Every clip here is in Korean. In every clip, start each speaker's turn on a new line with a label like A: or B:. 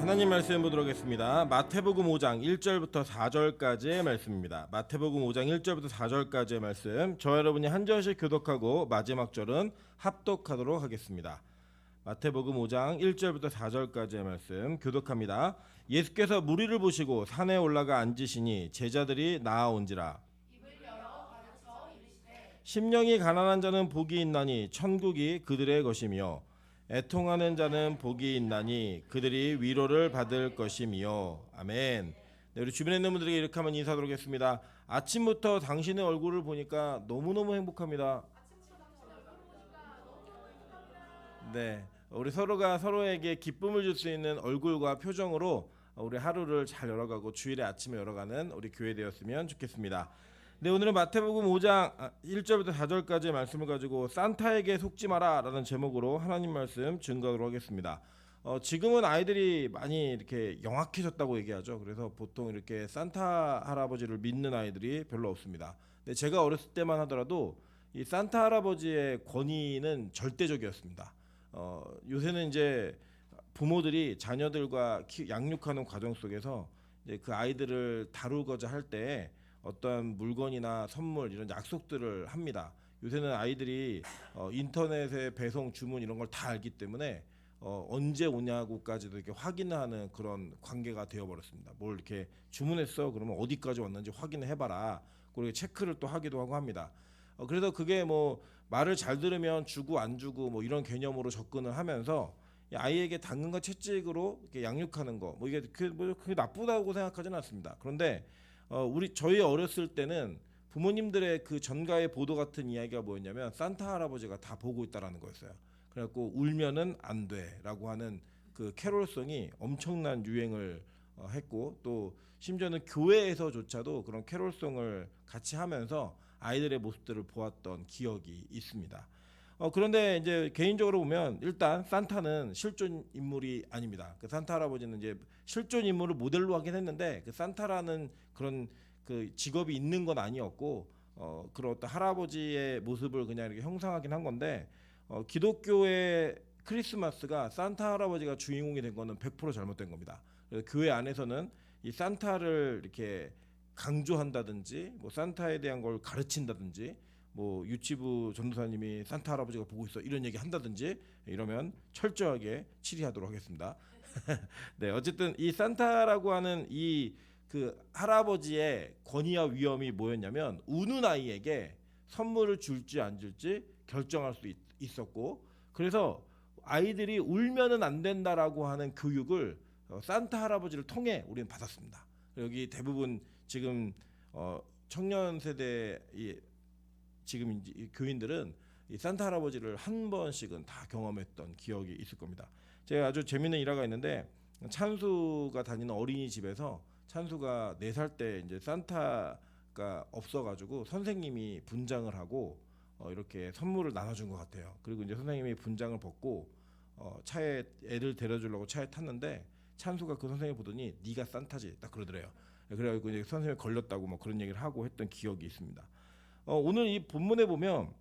A: 하나님 말씀 보도록 하겠습니다. 마태복음 5장 1절부터 4절까지의 말씀입니다. 마태복음 5장 1절부터 4절까지의 말씀, 저 여러분이 한 절씩 교독하고 마지막 절은 합독하도록 하겠습니다. 마태복음 5장 1절부터 4절까지의 말씀 교독합니다. 예수께서 무리를 보시고 산에 올라가 앉으시니 제자들이 나아온지라. 심령이 가난한 자는 복이 있나니 천국이 그들의 것이며 애통하는 자는 복이 있나니 그들이 위로를 받을 것이며. 아멘. 네, 우리 주변에 있는 분들에게 이렇게 한번 인사하도록 하겠습니다. 아침부터 당신의 얼굴을 보니까 너무너무 행복합니다. 네, 우리 서로가 서로에게 기쁨을 줄 수 있는 얼굴과 표정으로 우리 하루를 잘 열어가고 주일의 아침에 열어가는 우리 교회 되었으면 좋겠습니다. 네, 오늘은 마태복음 5장 1절부터 4절까지의 말씀을 가지고 산타에게 속지 마라 라는 제목으로 하나님 말씀 증거하도록 하겠습니다. 지금은 아이들이 많이 이렇게 영악해졌다고 얘기하죠. 그래서 보통 이렇게 산타 할아버지를 믿는 아이들이 별로 없습니다. 근데 제가 어렸을 때만 하더라도 이 산타 할아버지의 권위는 절대적이었습니다. 요새는 이제 부모들이 자녀들과 양육하는 과정 속에서 이제 그 아이들을 다루고자 할 때 어떠한 물건이나 선물 이런 약속들을 합니다. 요새는 아이들이 인터넷에 배송 주문 이런 걸 다 알기 때문에 언제 오냐고까지도 이렇게 확인하는 그런 관계가 되어버렸습니다. 뭘 이렇게 주문했어 그러면 어디까지 왔는지 확인을 해봐라. 그리고 체크를 또 하기도 하고 합니다. 그래서 그게 뭐 말을 잘 들으면 주고 안 주고 뭐 이런 개념으로 접근을 하면서 아이에게 당근과 채찍으로 이렇게 양육하는 거 뭐 이게 그게 나쁘다고 생각하지는 않습니다. 그런데 저희 어렸을 때는 부모님들의 그 전가의 보도 같은 이야기가 뭐였냐면 산타 할아버지가 다 보고 있다라는 거였어요. 그래갖고 울면은 안 돼라고 하는 그 캐롤송이 엄청난 유행을 했고, 또 심지어는 교회에서조차도 그런 캐롤송을 같이 하면서 아이들의 모습들을 보았던 기억이 있습니다. 그런데 이제 개인적으로 보면 일단 산타는 실존 인물이 아닙니다. 그 산타 할아버지는 이제 실존 인물을 모델로 하긴 했는데 그 산타라는 그런 그 직업이 있는 건 아니었고 그런 어떤 할아버지의 모습을 그냥 이렇게 형상하긴 한 건데 기독교의 크리스마스가 산타 할아버지가 주인공이 된 거는 100% 잘못된 겁니다. 그래서 교회 안에서는 이 산타를 이렇게 강조한다든지 뭐 산타에 대한 걸 가르친다든지 뭐 유치부 전도사님이 산타 할아버지가 보고 있어 이런 얘기 한다든지 이러면 철저하게 치리하도록 하겠습니다. 네, 어쨌든 이 산타라고 하는 이 그 할아버지의 권위와 위엄이 뭐였냐면 우는 아이에게 선물을 줄지 안 줄지 결정할 수 있었고, 그래서 아이들이 울면은 안 된다라고 하는 교육을 산타 할아버지를 통해 우리는 받았습니다. 여기 대부분 지금 청년 세대 지금 이 교인들은 이 산타 할아버지를 한 번씩은 다 경험했던 기억이 있을 겁니다. 제가 아주 재밌는 일화가 있는데, 찬수가 다니는 어린이집에서 찬수가 4살 때 이제 산타가 없어가지고 선생님이 분장을 하고 이렇게 선물을 나눠준 것 같아요. 그리고 이제 선생님이 분장을 벗고 차에 애들 데려주려고 차에 탔는데 찬수가 그 선생님 보더니 네가 산타지 딱 그러더래요. 그래가지고 이제 선생님이 걸렸다고 뭐 그런 얘기를 하고 했던 기억이 있습니다. 오늘 이 본문에 보면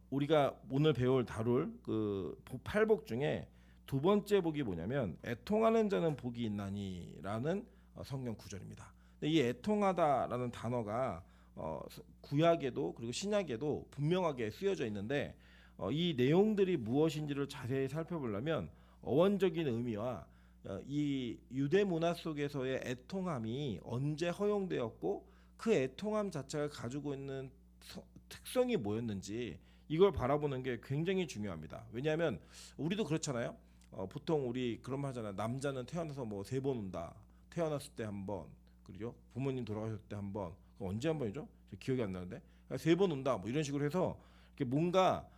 A: 우리가 오늘 다룰 그 팔복 중에 두 번째 복이 뭐냐면 애통하는 자는 복이 있나니라는 성경 구절입니다. 근데 이 애통하다라는 단어가 구약에도 그리고 신약에도 분명하게 쓰여져 있는데 이 내용들이 무엇인지를 자세히 살펴보려면 어원적인 의미와 이 유대 문화 속에서의 애통함이 언제 허용되었고 그 애통함 자체가 가지고 있는 특성이 뭐였는지 이걸 바라보는 게 굉장히 중요합니다. 왜냐하면 우리도 그렇잖아요. 보통 우리 그런 말 하잖아요. 남자는 태어나서 뭐 3번 운다. 태어났을 때 한 번, 그리고 부모님 돌아가셨을 때 한 번. 언제 한 번이죠? 기억이 안 나는데 3번 운다. 뭐 이런 식으로 해서 뭔가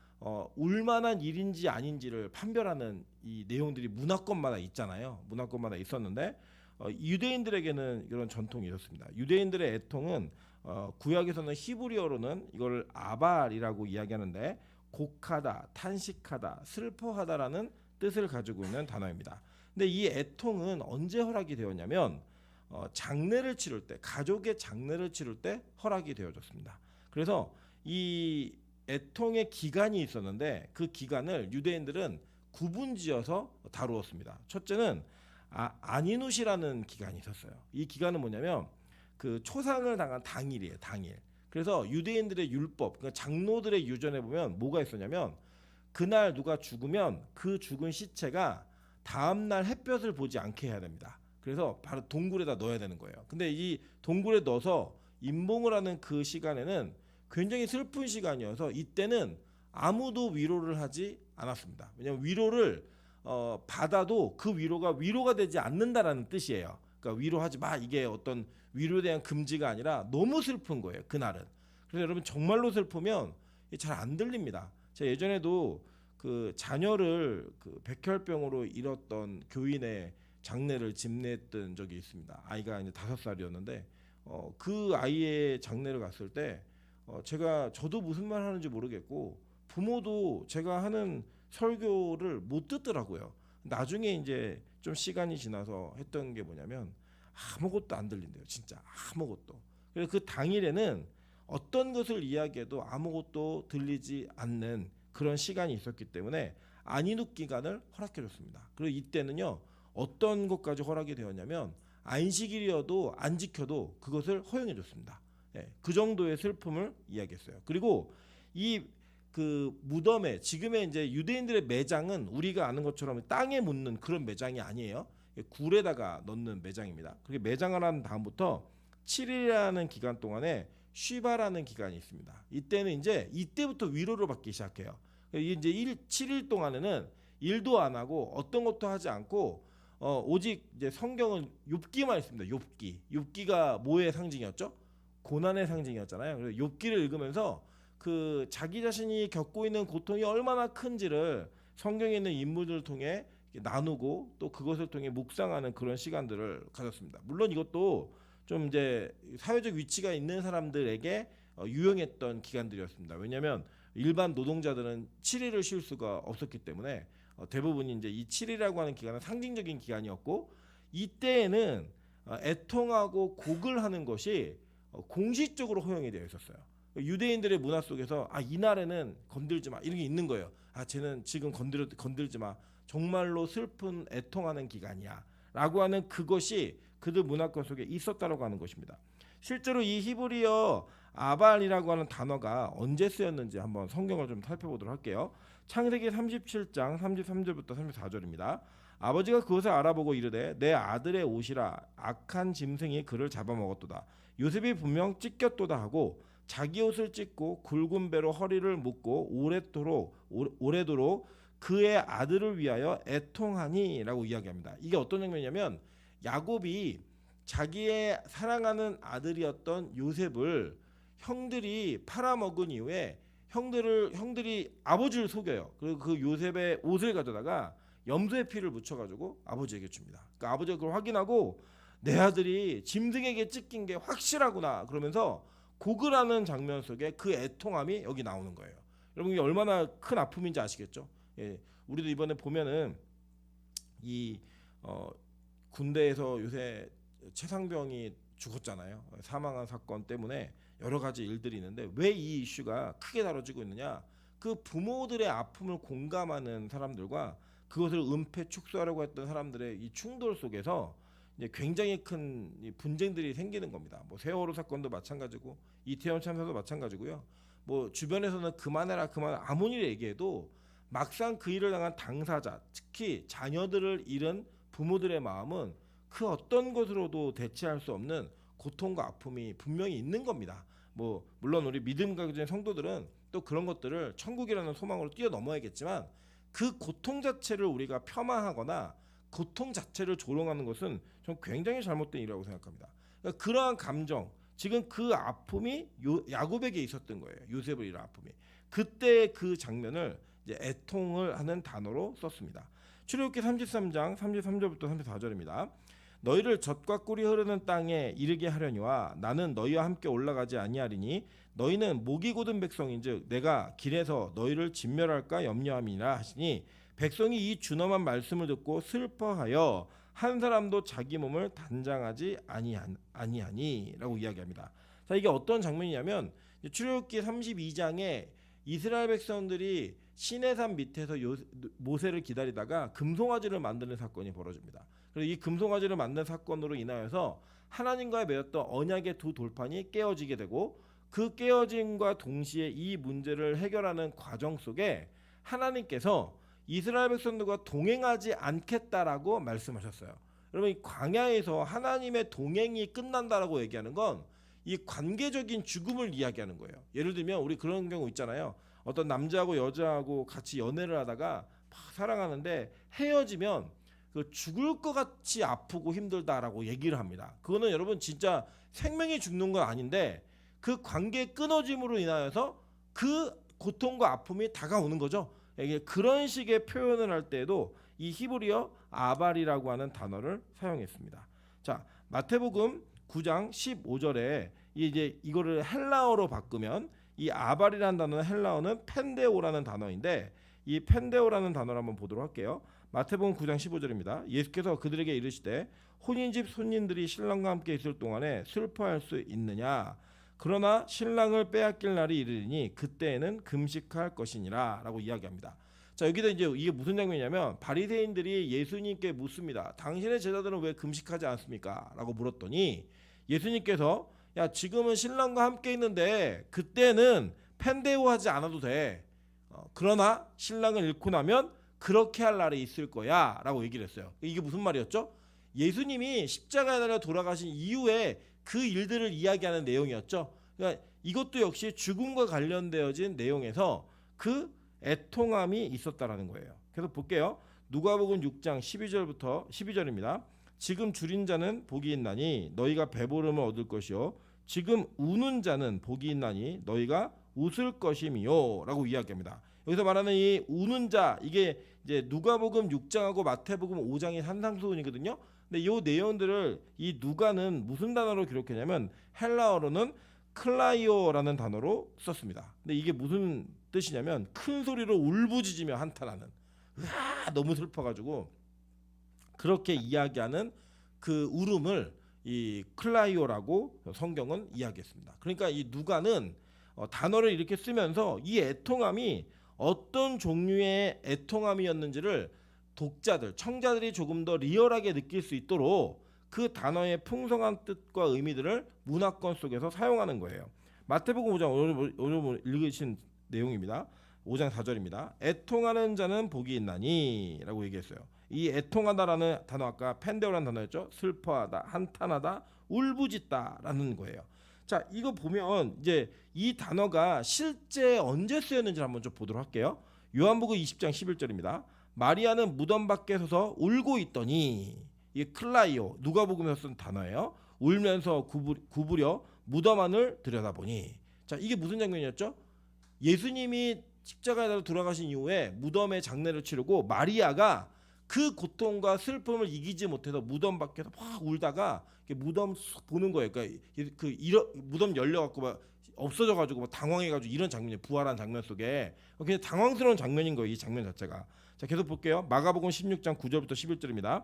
A: 울만한 일인지 아닌지를 판별하는 이 내용들이 문화권마다 있잖아요. 문화권마다 있었는데 유대인들에게는 이런 전통이 있었습니다. 유대인들의 애통은 구약에서는 히브리어로는 이걸 아발이라고 이야기하는데 곡하다, 탄식하다, 슬퍼하다라는 뜻을 가지고 있는 단어입니다. 근데 이 애통은 언제 허락이 되었냐면 장례를 치를 때, 가족의 장례를 치를 때 허락이 되어졌습니다. 그래서 이 애통의 기간이 있었는데 그 기간을 유대인들은 구분지어서 다루었습니다. 첫째는 아니누시라는 기간이 있었어요. 이 기간은 뭐냐면 그 초상을 당한 당일이에요. 당일. 그래서 유대인들의 율법, 그러니까 장로들의 유전에 보면 뭐가 있었냐면 그날 누가 죽으면 그 죽은 시체가 다음날 햇볕을 보지 않게 해야 됩니다. 그래서 바로 동굴에다 넣어야 되는 거예요. 근데 이 동굴에 넣어서 임봉을 하는 그 시간에는 굉장히 슬픈 시간이어서 이때는 아무도 위로를 하지 않았습니다. 왜냐하면 위로를 받아도 그 위로가 되지 않는다라는 뜻이에요. 그러니까 위로하지 마, 이게 어떤 위로에 대한 금지가 아니라 너무 슬픈 거예요, 그날은. 그래서 여러분 정말로 슬프면 잘 안 들립니다. 제가 예전에도 그 자녀를 그 백혈병으로 잃었던 교인의 장례를 집례했던 적이 있습니다. 아이가 이제 5살이었는데 그 아이의 장례를 갔을 때 저도 무슨 말 하는지 모르겠고 부모도 제가 하는 설교를 못 듣더라고요. 나중에 이제 좀 시간이 지나서 했던 게 뭐냐면 아무것도 안 들린대요. 진짜 아무것도. 그래서 그 당일에는 어떤 것을 이야기해도 아무것도 들리지 않는 그런 시간이 있었기 때문에 안인후 기간을 허락해 줬습니다. 그리고 이때는요 어떤 것까지 허락이 되었냐면 안식일이어도 안 지켜도 그것을 허용해 줬습니다. 그 정도의 슬픔을 이야기했어요. 그리고 이 그 무덤에 지금의 이제 유대인들의 매장은 우리가 아는 것처럼 땅에 묻는 그런 매장이 아니에요. 굴에다가 넣는 매장입니다. 그렇게 매장을 한 다음부터 7일이라는 기간 동안에 쉬바라는 기간이 있습니다. 이때는 이제 이때부터 위로를 받기 시작해요. 이제 7일 동안에는 일도 안 하고 어떤 것도 하지 않고 오직 이제 성경은 욥기만 있습니다. 욥기가 뭐의 상징이었죠? 고난의 상징이었잖아요. 그래서 욥기를 읽으면서 그 자기 자신이 겪고 있는 고통이 얼마나 큰지를 성경에 있는 인물들을 통해 나누고 또 그것을 통해 묵상하는 그런 시간들을 가졌습니다. 물론 이것도 좀 이제 사회적 위치가 있는 사람들에게 유용했던 기간들이었습니다. 왜냐하면 일반 노동자들은 7일을 쉴 수가 없었기 때문에 대부분이 이제 이 7일이라고 하는 기간은 상징적인 기간이었고 이때에는 애통하고 곡을 하는 것이 공식적으로 허용이 되어 있었어요. 유대인들의 문화 속에서 이날에는 건들지 마 이런 게 있는 거예요. 쟤는 지금 건들지 마. 정말로 슬픈 애통하는 기간이야 라고 하는 그것이 그들 문화권 속에 있었다라고 하는 것입니다. 실제로 이 히브리어 아발이라고 하는 단어가 언제 쓰였는지 한번 성경을 좀 살펴보도록 할게요. 창세기 37장 33절부터 34절입니다. 아버지가 그것을 알아보고 이르되 내 아들의 옷이라 악한 짐승이 그를 잡아먹었도다. 요셉이 분명 찢겼도다 하고 자기 옷을 찢고 굵은 배로 허리를 묶고 오래도록 그의 아들을 위하여 애통하니라고 이야기합니다. 이게 어떤 장면이냐면 야곱이 자기의 사랑하는 아들이었던 요셉을 형들이 팔아먹은 이후에 형들이 아버지를 속여요. 그리고 그 요셉의 옷을 가져다가 염소의 피를 묻혀가지고 아버지에게 줍니다. 그러니까 아버지가 그걸 확인하고 내 아들이 짐승에게 찢긴 게 확실하구나 그러면서 곡을 하는 장면 속에 그 애통함이 여기 나오는 거예요. 여러분 이게 얼마나 큰 아픔인지 아시겠죠? 우리도 이번에 보면은 이 군대에서 요새 최상병이 죽었잖아요. 사망한 사건 때문에 여러 가지 일들이 있는데 왜 이 이슈가 크게 다뤄지고 있느냐? 그 부모들의 아픔을 공감하는 사람들과 그것을 은폐 축소하려고 했던 사람들의 이 충돌 속에서 이제 굉장히 큰 분쟁들이 생기는 겁니다. 뭐 세월호 사건도 마찬가지고 이태원 참사도 마찬가지고요. 뭐 주변에서는 그만해라 아무리 얘기해도 막상 그 일을 당한 당사자, 특히 자녀들을 잃은 부모들의 마음은 그 어떤 것으로도 대체할 수 없는 고통과 아픔이 분명히 있는 겁니다. 뭐 물론 우리 믿음 가진 성도들은 또 그런 것들을 천국이라는 소망으로 뛰어넘어야겠지만 그 고통 자체를 우리가 폄하하거나 고통 자체를 조롱하는 것은 전 굉장히 잘못된 일이라고 생각합니다. 그러니까 그러한 감정, 지금 그 아픔이 야곱에게 있었던 거예요. 요셉을 잃은 아픔이. 그때 그 장면을 이제 애통을 하는 단어로 썼습니다. 출애굽기 33장 33절부터 34절입니다. 너희를 젖과 꿀이 흐르는 땅에 이르게 하려니와 나는 너희와 함께 올라가지 아니하리니 너희는 목이 곧은 백성인즉 내가 길에서 너희를 진멸할까 염려함이라 하시니 백성이 이 준엄한 말씀을 듣고 슬퍼하여 한 사람도 자기 몸을 단장하지 아니하니라고 이야기합니다. 자, 이게 어떤 장면이냐면 출애굽기 32장에 이스라엘 백성들이 시내산 밑에서 모세를 기다리다가 금송아지를 만드는 사건이 벌어집니다. 그래서 이 금송아지를 만든 사건으로 인하여서 하나님과의 맺었던 언약의 두 돌판이 깨어지게 되고, 그 깨어짐과 동시에 이 문제를 해결하는 과정 속에 하나님께서 이스라엘 백성들과 동행하지 않겠다라고 말씀하셨어요. 여러분, 이 광야에서 하나님의 동행이 끝난다라고 얘기하는 건 이 관계적인 죽음을 이야기하는 거예요. 예를 들면 우리 그런 경우 있잖아요. 어떤 남자하고 여자하고 같이 연애를 하다가 막 사랑하는데 헤어지면 그 죽을 것 같이 아프고 힘들다라고 얘기를 합니다. 그거는 여러분 진짜 생명이 죽는 건 아닌데 그 관계 끊어짐으로 인하여서 그 고통과 아픔이 다가오는 거죠. 이게 그런 식의 표현을 할 때에도 이 히브리어 아발이라고 하는 단어를 사용했습니다. 자, 마태복음 9장 15절에 이제 이거를 헬라어로 바꾸면 이 아발이라는 단어는 헬라어는 펜데오라는 단어인데, 이 펜데오라는 단어를 한번 보도록 할게요. 마태복음 9장 15절입니다. 예수께서 그들에게 이르시되 혼인집 손님들이 신랑과 함께 있을 동안에 슬퍼할 수 있느냐? 그러나 신랑을 빼앗길 날이 이르리니 그때에는 금식할 것이니라 라고 이야기합니다. 자, 여기다 이제 이게 무슨 장면이냐면 바리새인들이 예수님께 묻습니다. 당신의 제자들은 왜 금식하지 않습니까? 라고 물었더니 예수님께서 야, 지금은 신랑과 함께 있는데 그때는 펜데오 하지 않아도 돼. 그러나 신랑을 잃고 나면 그렇게 할 날이 있을 거야 라고 얘기를 했어요. 이게 무슨 말이었죠? 예수님이 십자가에 달려 돌아가신 이후에 그 일들을 이야기하는 내용이었죠. 그러니까 이것도 역시 죽음과 관련되어진 내용에서 그 애통함이 있었다라는 거예요. 그래서 볼게요. 누가복음 6장 12절부터 12절입니다. 지금 줄인 자는 복이 있나니 너희가 배부름을 얻을 것이요 지금 우는 자는 복이 있나니 너희가 웃을 것임이요 라고 이야기합니다. 여기서 말하는 이 우는 자, 이게 이제 누가복음 6장하고 마태복음 5장이 산상수훈이거든요. 근데 이 내용들을 이 누가는 무슨 단어로 기록했냐면 헬라어로는 클라이오라는 단어로 썼습니다. 근데 이게 무슨 뜻이냐면 큰 소리로 울부짖으며 한탄하는, 너무 슬퍼가지고 그렇게 이야기하는 그 울음을 이 클라이오라고 성경은 이야기했습니다. 그러니까 이 누가는 단어를 이렇게 쓰면서 이 애통함이 어떤 종류의 애통함이었는지를 독자들, 청자들이 조금 더 리얼하게 느낄 수 있도록 그 단어의 풍성한 뜻과 의미들을 문화권 속에서 사용하는 거예요. 마태복음 5장 오늘 읽으신 내용입니다. 5장 4절입니다. 애통하는 자는 복이 있나니 라고 얘기했어요. 이 애통하다라는 단어 아까 펜데오라는 단어였죠. 슬퍼하다, 한탄하다, 울부짖다 라는 거예요. 자, 이거 보면 이제 이 단어가 실제 언제 쓰였는지 한번 좀 보도록 할게요. 요한복음 20장 11절입니다. 마리아는 무덤 밖에 서서 울고 있더니, 이게 클라이오, 누가복음에서 쓴 단어예요. 울면서 구부려 무덤 안을 들여다보니. 자, 이게 무슨 장면이었죠? 예수님이 십자가에 달려 돌아가신 이후에 무덤의 장례를 치르고 마리아가 그 고통과 슬픔을 이기지 못해서 무덤 밖에서 막 울다가 무덤 보는 거예요. 그러니까 무덤 열려갖고 막 없어져가지고 막 당황해가지고 이런 장면이 부활한 장면 속에 그냥 당황스러운 장면인 거예요. 이 장면 자체가. 자, 계속 볼게요. 마가복음 16장 9절부터 11절입니다.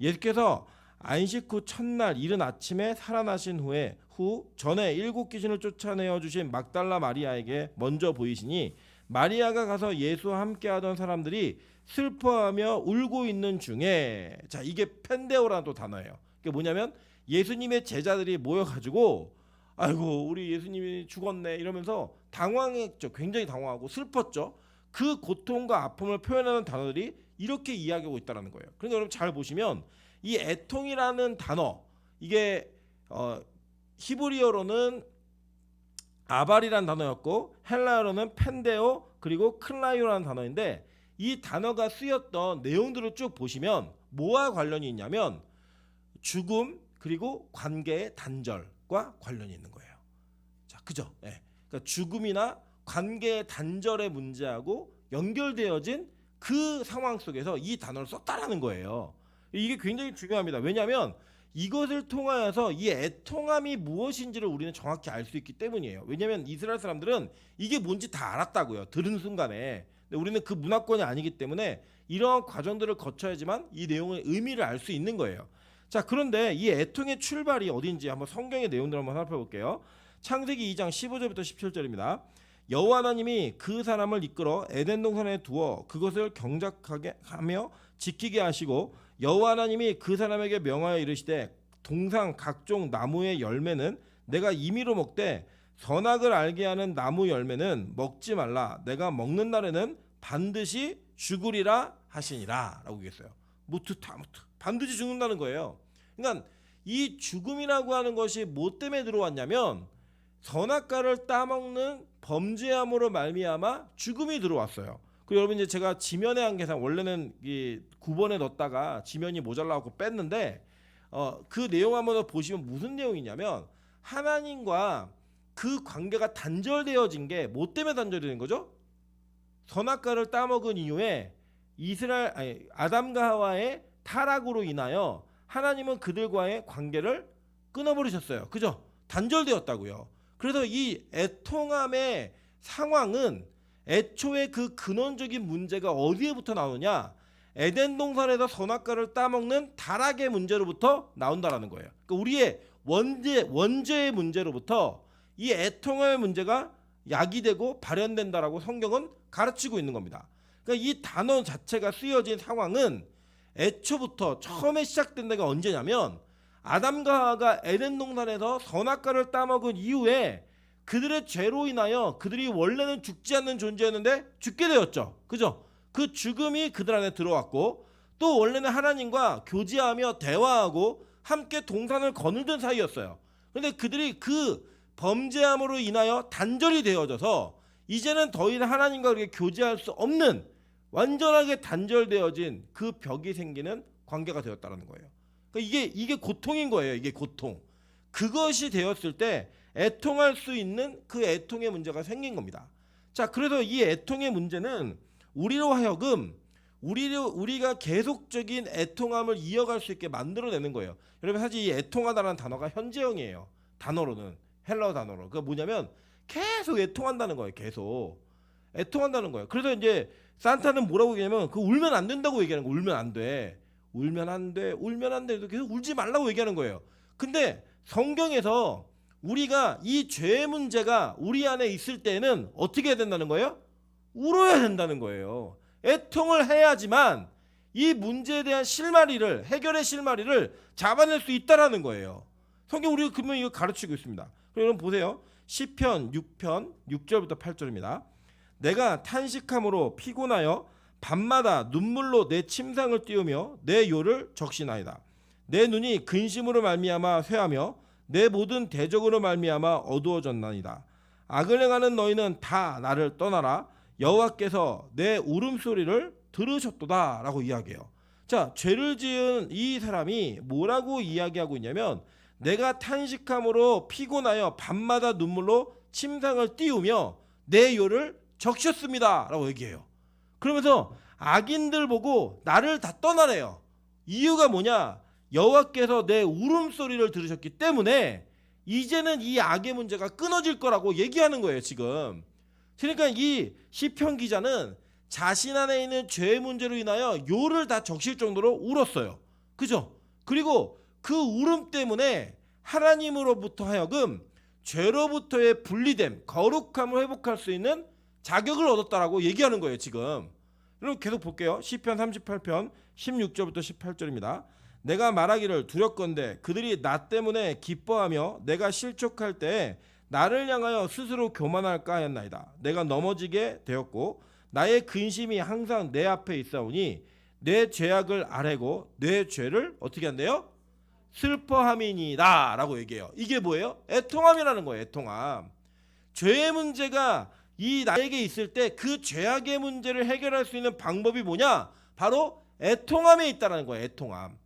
A: 예수께서 안식 후 첫날 이른 아침에 살아나신 후 전에 7 귀신을 쫓아내어 주신 막달라 마리아에게 먼저 보이시니 마리아가 가서 예수와 함께하던 사람들이 슬퍼하며 울고 있는 중에, 자, 이게 펜데오라는 또 단어예요. 이게 뭐냐면 예수님의 제자들이 모여가지고 아이고 우리 예수님이 죽었네 이러면서 당황했죠. 굉장히 당황하고 슬펐죠. 그 고통과 아픔을 표현하는 단어들이 이렇게 이야기하고 있다는 거예요. 그러니까 여러분 잘 보시면 이 애통이라는 단어, 이게 히브리어로는 아발이라는 단어였고 헬라어로는 펜데오 그리고 클라이오라는 단어인데, 이 단어가 쓰였던 내용들을 쭉 보시면 뭐와 관련이 있냐면 죽음 그리고 관계의 단절과 관련이 있는 거예요. 자, 그죠? 네. 그러니까 죽음이나 관계의 단절의 문제하고 연결되어진 그 상황 속에서 이 단어를 썼다라는 거예요. 이게 굉장히 중요합니다. 왜냐하면 이것을 통하여서 이 애통함이 무엇인지를 우리는 정확히 알 수 있기 때문이에요. 왜냐하면 이스라엘 사람들은 이게 뭔지 다 알았다고요. 들은 순간에. 근데 우리는 그 문화권이 아니기 때문에 이러한 과정들을 거쳐야지만 이 내용의 의미를 알 수 있는 거예요. 자, 그런데 이 애통의 출발이 어딘지 한번 성경의 내용들을 한번 살펴볼게요. 창세기 2장 15절부터 17절입니다. 여호와 하나님이 그 사람을 이끌어 에덴 동산에 두어 그것을 경작하게 하며 지키게 하시고 여호와 하나님이 그 사람에게 명하여 이르시되 동산 각종 나무의 열매는 내가 임의로 먹되 선악을 알게 하는 나무 열매는 먹지 말라. 내가 먹는 날에는 반드시 죽으리라 하시니라 라고 얘기했어요. 무트타무트, 반드시 죽는다는 거예요. 그러니까 이 죽음이라고 하는 것이 뭐 때문에 들어왔냐면 선악과를 따먹는 범죄함으로 말미암아 죽음이 들어왔어요. 그리고 여러분 이제 제가 지면의 한계상 원래는 이 9번에 넣었다가 지면이 모자라고 뺐는데 그 내용 한번 보시면 무슨 내용이냐면 하나님과 그 관계가 단절되어진 게 뭐 때문에 단절되는 거죠? 선악과를 따먹은 이후에 아담과 하와의 타락으로 인하여 하나님은 그들과의 관계를 끊어버리셨어요. 그죠? 단절되었다고요. 그래서 이 애통함의 상황은 애초에 그 근원적인 문제가 어디에부터 나오느냐? 에덴 동산에서 선악과를 따먹는 타락의 문제로부터 나온다라는 거예요. 그러니까 우리의 원죄의 문제로부터 이 애통함의 문제가 야기되고 발현된다라고 성경은 가르치고 있는 겁니다. 그러니까 이 단어 자체가 쓰여진 상황은 애초부터 처음에 시작된 데가 언제냐면 아담과 하와가 에덴 동산에서 선악과를 따먹은 이후에 그들의 죄로 인하여 그들이 원래는 죽지 않는 존재였는데 죽게 되었죠. 그죠? 그 죽음이 그들 안에 들어왔고 또 원래는 하나님과 교제하며 대화하고 함께 동산을 거느던 사이였어요. 그런데 그들이 그 범죄함으로 인하여 단절이 되어져서 이제는 더 이상 하나님과 그렇게 교제할 수 없는 완전하게 단절되어진 그 벽이 생기는 관계가 되었다는 거예요. 그러니까 이게 고통인 거예요. 이게 고통. 그것이 되었을 때 애통할 수 있는 그 애통의 문제가 생긴 겁니다. 자, 그래서 이 애통의 문제는 우리로 하여금 우리가 계속적인 애통함을 이어갈 수 있게 만들어내는 거예요. 여러분 사실 이 애통하다라는 단어가 현재형이에요. 단어로는 헬라어 단어로. 그게 뭐냐면 계속 애통한다는 거예요. 계속 애통한다는 거예요. 그래서 이제 산타는 뭐라고 얘기하냐면 그 울면 안 된다고 얘기하는 거예요. 울면 안 돼. 울면 안 돼. 울면 안 돼. 계속 울지 말라고 얘기하는 거예요. 근데 성경에서 우리가 이 죄의 문제가 우리 안에 있을 때는 어떻게 해야 된다는 거예요? 울어야 된다는 거예요. 애통을 해야지만 이 문제에 대한 실마리를 해결의 실마리를 잡아낼 수 있다라는 거예요. 성경 우리가 그러면 이거 가르치고 있습니다. 여러분 보세요. 시편 6편 6절부터 8절입니다. 내가 탄식함으로 피곤하여 밤마다 눈물로 내 침상을 띄우며 내 요를 적시나이다. 내 눈이 근심으로 말미암아 쇠하며 내 모든 대적으로 말미암아 어두워졌나이다. 악을 행하는 너희는 다 나를 떠나라. 여호와께서 내 울음소리를 들으셨도다 라고 이야기해요. 자, 죄를 지은 이 사람이 뭐라고 이야기하고 있냐면 내가 탄식함으로 피곤하여 밤마다 눈물로 침상을 띄우며 내 요를 적셨습니다 라고 얘기해요. 그러면서 악인들 보고 나를 다 떠나래요. 이유가 뭐냐? 여호와께서 내 울음소리를 들으셨기 때문에 이제는 이 악의 문제가 끊어질 거라고 얘기하는 거예요. 지금 그러니까 이 시편 기자는 자신 안에 있는 죄의 문제로 인하여 요를 다 적실 정도로 울었어요. 그죠? 그리고 그 울음 때문에 하나님으로부터 하여금 죄로부터의 분리됨, 거룩함을 회복할 수 있는 자격을 얻었다라고 얘기하는 거예요. 지금 여러분 계속 볼게요. 시편 38편 16절부터 18절입니다. 내가 말하기를 두렵건대 그들이 나 때문에 기뻐하며 내가 실족할 때에 나를 향하여 스스로 교만할까 하였나이다. 내가 넘어지게 되었고 나의 근심이 항상 내 앞에 있사오니 내 죄악을 아뢰고 내 죄를 어떻게 한대요? 슬퍼함이니이다 라고 얘기해요. 이게 뭐예요? 애통함이라는 거예요. 애통함. 죄의 문제가 이 나에게 있을 때 그 죄악의 문제를 해결할 수 있는 방법이 뭐냐? 바로 애통함에 있다는 거예요. 애통함.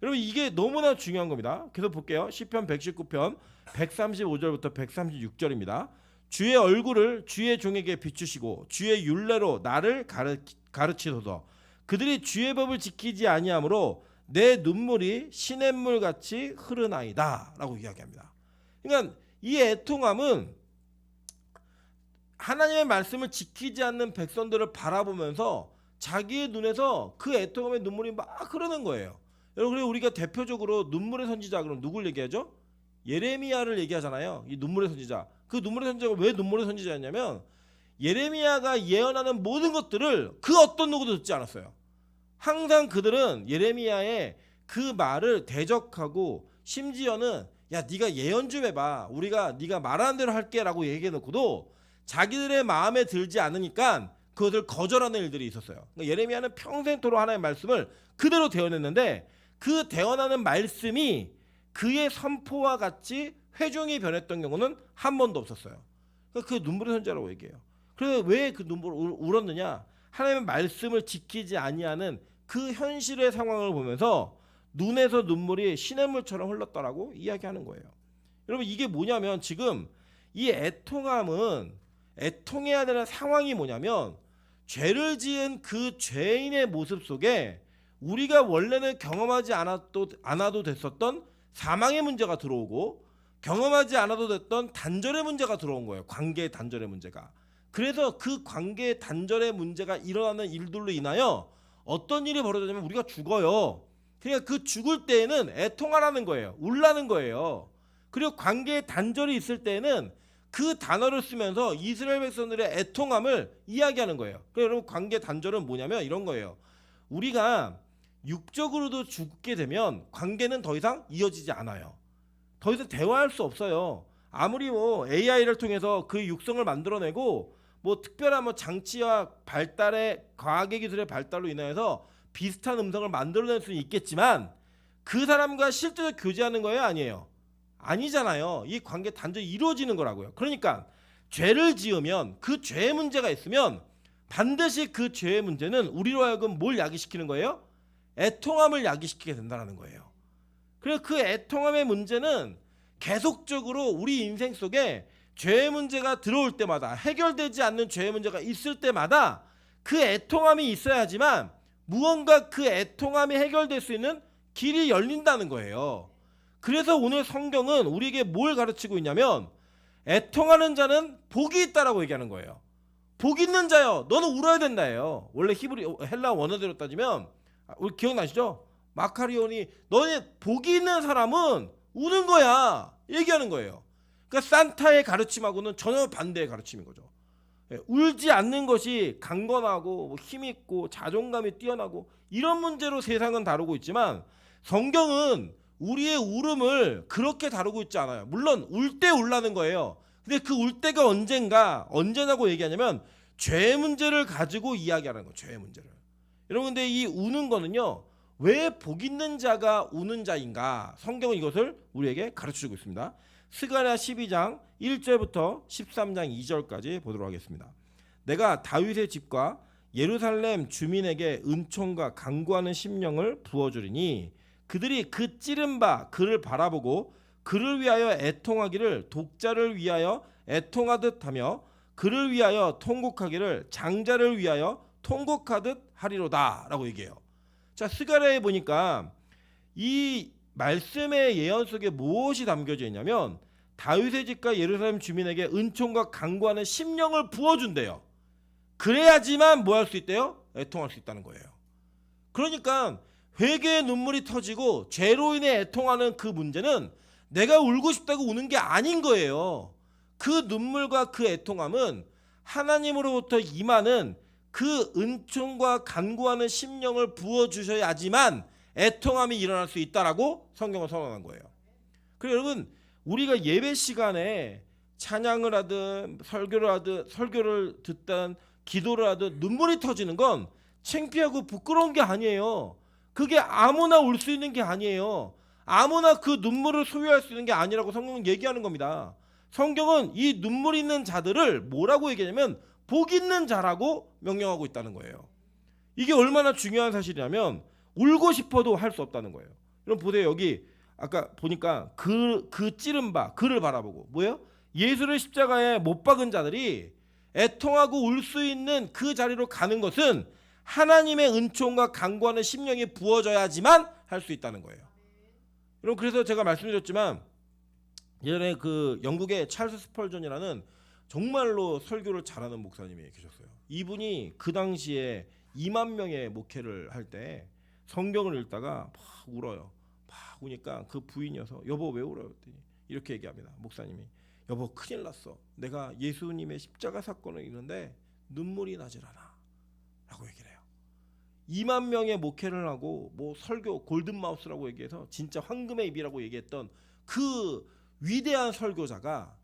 A: 여러분 이게 너무나 중요한 겁니다. 계속 볼게요. 시편 119편 135절부터 136절입니다. 주의 얼굴을 주의 종에게 비추시고 주의 율례로 나를 가르치소서. 그들이 주의 법을 지키지 아니하므로 내 눈물이 시냇물 같이 흐르나이다 라고 이야기합니다. 그러니까 이 애통함은 하나님의 말씀을 지키지 않는 백성들을 바라보면서 자기의 눈에서 그 애통함의 눈물이 막 흐르는 거예요. 여러분 그리고 우리가 대표적으로 눈물의 선지자 그럼 누굴 얘기하죠? 예레미야를 얘기하잖아요. 이 눈물의 선지자. 그 눈물의 선지자가 왜 눈물의 선지자였냐면 예레미야가 예언하는 모든 것들을 그 어떤 누구도 듣지 않았어요. 항상 그들은 예레미야의 그 말을 대적하고 심지어는 야 네가 예언 좀 해봐, 우리가 네가 말하는 대로 할게 라고 얘기해놓고도 자기들의 마음에 들지 않으니까 그것을 거절하는 일들이 있었어요. 그러니까 예레미야는 평생토록 하나님의 말씀을 그대로 대언했는데 그 대언하는 말씀이 그의 선포와 같이 회중이 변했던 경우는 한 번도 없었어요. 그러니까 그 눈물의 선자라고 얘기해요. 그래서 왜 그 눈물을 울었느냐? 하나님의 말씀을 지키지 아니하는 그 현실의 상황을 보면서 눈에서 눈물이 시냇물처럼 흘렀다라고 이야기하는 거예요. 여러분 이게 뭐냐면 지금 이 애통함은 애통해야 되는 상황이 뭐냐면 죄를 지은 그 죄인의 모습 속에 우리가 원래는 경험하지 않아도 됐었던 사망의 문제가 들어오고 경험하지 않아도 됐던 단절의 문제가 들어온 거예요. 관계의 단절의 문제가. 그래서 그 관계의 단절의 문제가 일어나는 일들로 인하여 어떤 일이 벌어지냐면 우리가 죽어요. 그러니까 그 죽을 때에는 애통하라는 거예요. 울라는 거예요. 그리고 관계의 단절이 있을 때에는 그 단어를 쓰면서 이스라엘 백성들의 애통함을 이야기하는 거예요. 그러니까 여러분 관계 단절은 뭐냐면 이런 거예요. 우리가 육적으로도 죽게 되면 관계는 더 이상 이어지지 않아요. 더 이상 대화할 수 없어요. 아무리 뭐 AI를 통해서 그 육성을 만들어내고 뭐 특별한 뭐 장치와 발달의 과학의 기술의 발달로 인해서 비슷한 음성을 만들어낼 수는 있겠지만 그 사람과 실제로 교제하는 거예요, 아니에요? 아니잖아요. 이 관계 단절이 이루어지는 거라고요. 그러니까 죄를 지으면 그 죄의 문제가 있으면 반드시 그 죄의 문제는 우리로 하여금 뭘 야기시키는 거예요? 애통함을 야기시키게 된다는 거예요. 그래서 그 애통함의 문제는 계속적으로 우리 인생 속에 죄의 문제가 들어올 때마다 해결되지 않는 죄의 문제가 있을 때마다 그 애통함이 있어야지만 무언가 그 애통함이 해결될 수 있는 길이 열린다는 거예요. 그래서 오늘 성경은 우리에게 뭘 가르치고 있냐면 애통하는 자는 복이 있다라고 얘기하는 거예요. 복 있는 자요, 너는 울어야 된다예요. 원래 히브리 헬라 원어대로 따지면 우리 기억나시죠? 마카리온이 너네 복이 있는 사람은 우는 거야 얘기하는 거예요. 그러니까 산타의 가르침하고는 전혀 반대의 가르침인 거죠. 울지 않는 것이 강건하고 힘있고 자존감이 뛰어나고 이런 문제로 세상은 다루고 있지만 성경은 우리의 울음을 그렇게 다루고 있지 않아요. 물론 울 때 울라는 거예요. 근데 그 울 때가 언제냐고 얘기하냐면 죄의 문제를 가지고 이야기하는 거예요. 죄의 문제를. 여러분 근데 이 우는 거는요, 왜 복 있는 자가 우는 자인가? 성경은 이것을 우리에게 가르쳐주고 있습니다. 스가랴 12장 1절부터 13장 2절까지 보도록 하겠습니다. 내가 다윗의 집과 예루살렘 주민에게 은총과 간구하는 심령을 부어주리니 그들이 그 찌른 바 그를 바라보고 그를 위하여 애통하기를 독자를 위하여 애통하듯 하며 그를 위하여 통곡하기를 장자를 위하여 통곡하듯 하리로다 라고 얘기해요. 자, 스가랴에 보니까 이 말씀의 예언 속에 무엇이 담겨져 있냐면 다윗의 집과 예루살렘 주민에게 은총과 간구하는 심령을 부어준대요. 그래야지만 뭐 할 수 있대요? 애통할 수 있다는 거예요. 그러니까 회개의 눈물이 터지고 죄로 인해 애통하는 그 문제는 내가 울고 싶다고 우는 게 아닌 거예요. 그 눈물과 그 애통함은 하나님으로부터 임하는 그 은총과 간구하는 심령을 부어주셔야지만 애통함이 일어날 수 있다라고 성경은 선언한 거예요. 그리고 여러분 우리가 예배 시간에 찬양을 하든 설교를 듣든 기도를 하든 눈물이 터지는 건 창피하고 부끄러운 게 아니에요. 그게 아무나 울 수 있는 게 아니에요. 아무나 그 눈물을 소유할 수 있는 게 아니라고 성경은 얘기하는 겁니다. 성경은 이 눈물 있는 자들을 뭐라고 얘기하냐면 복 있는 자라고 명령하고 있다는 거예요. 이게 얼마나 중요한 사실이냐면 울고 싶어도 할 수 없다는 거예요. 여러분 보세요. 여기 아까 보니까 그 찌른 바 그를 바라보고 뭐예요? 예수를 십자가에 못 박은 자들이 애통하고 울 수 있는 그 자리로 가는 것은 하나님의 은총과 간구하는 심령이 부어져야지만 할 수 있다는 거예요. 여러분 그래서 제가 말씀드렸지만 예전에 그 영국의 찰스 스펄전이라는 정말로 설교를 잘하는 목사님이 계셨어요. 이분이 그 당시에 2만 명의 목회를 할 때 성경을 읽다가 막 울어요. 막 우니까 그 부인이어서 여보 왜 울어요? 이렇게 얘기합니다. 목사님이 여보 큰일 났어. 내가 예수님의 십자가 사건을 읽는데 눈물이 나질 않아. 라고 얘기를 해요. 2만 명의 목회를 하고 뭐 설교 골든마우스라고 얘기해서 진짜 황금의 입이라고 얘기했던 그 위대한 설교자가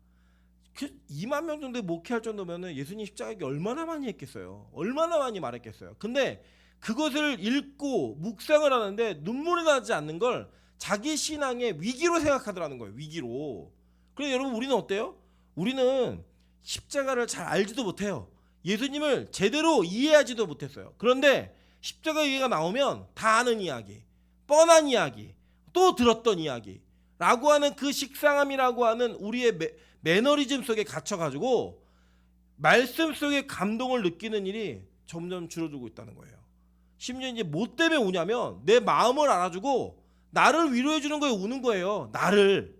A: 그 2만 명 정도 목회할 정도면은 예수님 십자가 얘기 얼마나 많이 했겠어요. 얼마나 많이 말했겠어요. 근데 그것을 읽고 묵상을 하는데 눈물이 나지 않는 걸 자기 신앙의 위기로 생각하더라는 거예요. 위기로. 그래서 여러분 우리는 어때요? 우리는 십자가를 잘 알지도 못해요. 예수님을 제대로 이해하지도 못했어요. 그런데 십자가 얘기가 나오면 다 아는 이야기, 뻔한 이야기, 또 들었던 이야기 라고 하는 그 식상함이라고 하는 우리의 매너리즘 속에 갇혀가지고 말씀 속에 감동을 느끼는 일이 점점 줄어들고 있다는 거예요. 심지어 이제 뭐 때문에 우냐면 내 마음을 알아주고 나를 위로해 주는 거에 우는 거예요. 나를.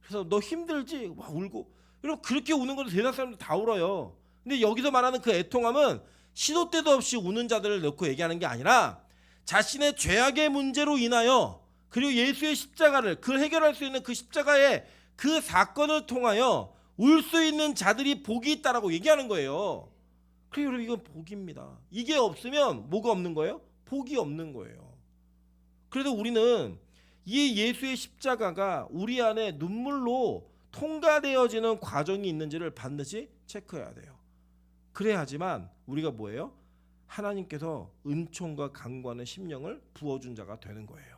A: 그래서 너 힘들지? 막 울고. 여러분 그렇게 우는 것도 세상 사람들 다 울어요. 근데 여기서 말하는 그 애통함은 시도 때도 없이 우는 자들을 놓고 얘기하는 게 아니라 자신의 죄악의 문제로 인하여 그리고 예수의 십자가를 그걸 해결할 수 있는 그 십자가의 그 사건을 통하여 울 수 있는 자들이 복이 있다라고 얘기하는 거예요. 그래요, 여러분 이건 복입니다. 이게 없으면 뭐가 없는 거예요? 복이 없는 거예요. 그래도 우리는 이 예수의 십자가가 우리 안에 눈물로 통과되어지는 과정이 있는지를 반드시 체크해야 돼요. 그래야지만 우리가 뭐예요? 하나님께서 은총과 강구하는 심령을 부어준 자가 되는 거예요.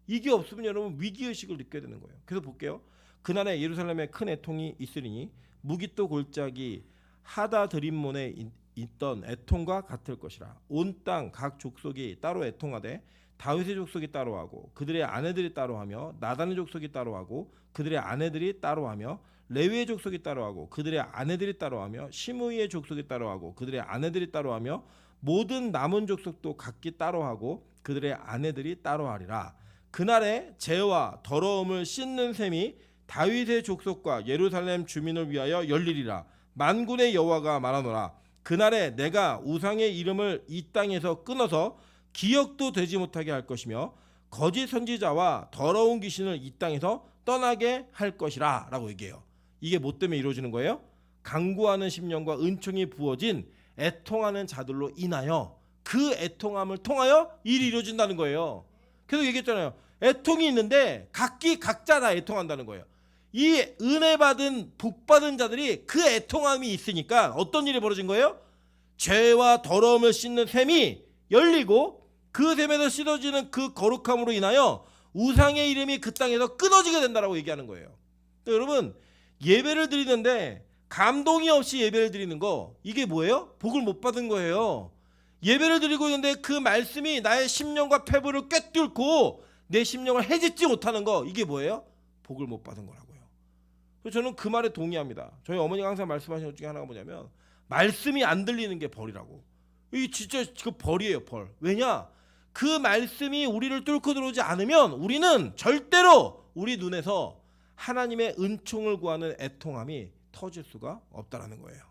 A: 이게 없으면 여러분 위기의식을 느껴야 되는 거예요. 그래서 볼게요. 그날에 예루살렘에 큰 애통이 있으리니 무기또 골짜기 하다 드림몬에 있던 애통과 같을 것이라. 온 땅 각 족속이 따로 애통하되 다윗의 족속이 따로하고 그들의 아내들이 따로하며 나단의 족속이 따로하고 그들의 아내들이 따로하며 레위의 족속이 따로하고 그들의 아내들이 따로하며 시므이의 족속이 따로하고 그들의 아내들이 따로하며 모든 남은 족속도 각기 따로하고 그들의 아내들이 따로하리라. 그날에 죄와 더러움을 씻는 셈이 다윗의 족속과 예루살렘 주민을 위하여 열리리라. 만군의 여호와가 말하노라. 그날에 내가 우상의 이름을 이 땅에서 끊어서 기억도 되지 못하게 할 것이며 거짓 선지자와 더러운 귀신을 이 땅에서 떠나게 할 것이라 라고 얘기해요. 이게 뭐 때문에 이루어지는 거예요? 강구하는 심령과 은총이 부어진 애통하는 자들로 인하여 그 애통함을 통하여 일이 이루어진다는 거예요. 계속 얘기했잖아요. 애통이 있는데 각기 각자 다 애통한다는 거예요. 이 은혜 받은 복 받은 자들이 그 애통함이 있으니까 어떤 일이 벌어진 거예요? 죄와 더러움을 씻는 셈이 열리고 그 셈에서 씻어지는 그 거룩함으로 인하여 우상의 이름이 그 땅에서 끊어지게 된다라고 얘기하는 거예요. 여러분 예배를 드리는데 감동이 없이 예배를 드리는 거 이게 뭐예요? 복을 못 받은 거예요. 예배를 드리고 있는데 그 말씀이 나의 심령과 폐부를 꿰뚫고 내 심령을 해짓지 못하는 거 이게 뭐예요? 복을 못 받은 거라고요. 그래서 저는 그 말에 동의합니다. 저희 어머니가 항상 말씀하시는 것 중에 하나가 뭐냐면 말씀이 안 들리는 게 벌이라고. 이게 진짜 그 벌이에요, 벌. 왜냐? 그 말씀이 우리를 뚫고 들어오지 않으면 우리는 절대로 우리 눈에서 하나님의 은총을 구하는 애통함이 터질 수가 없다라는 거예요.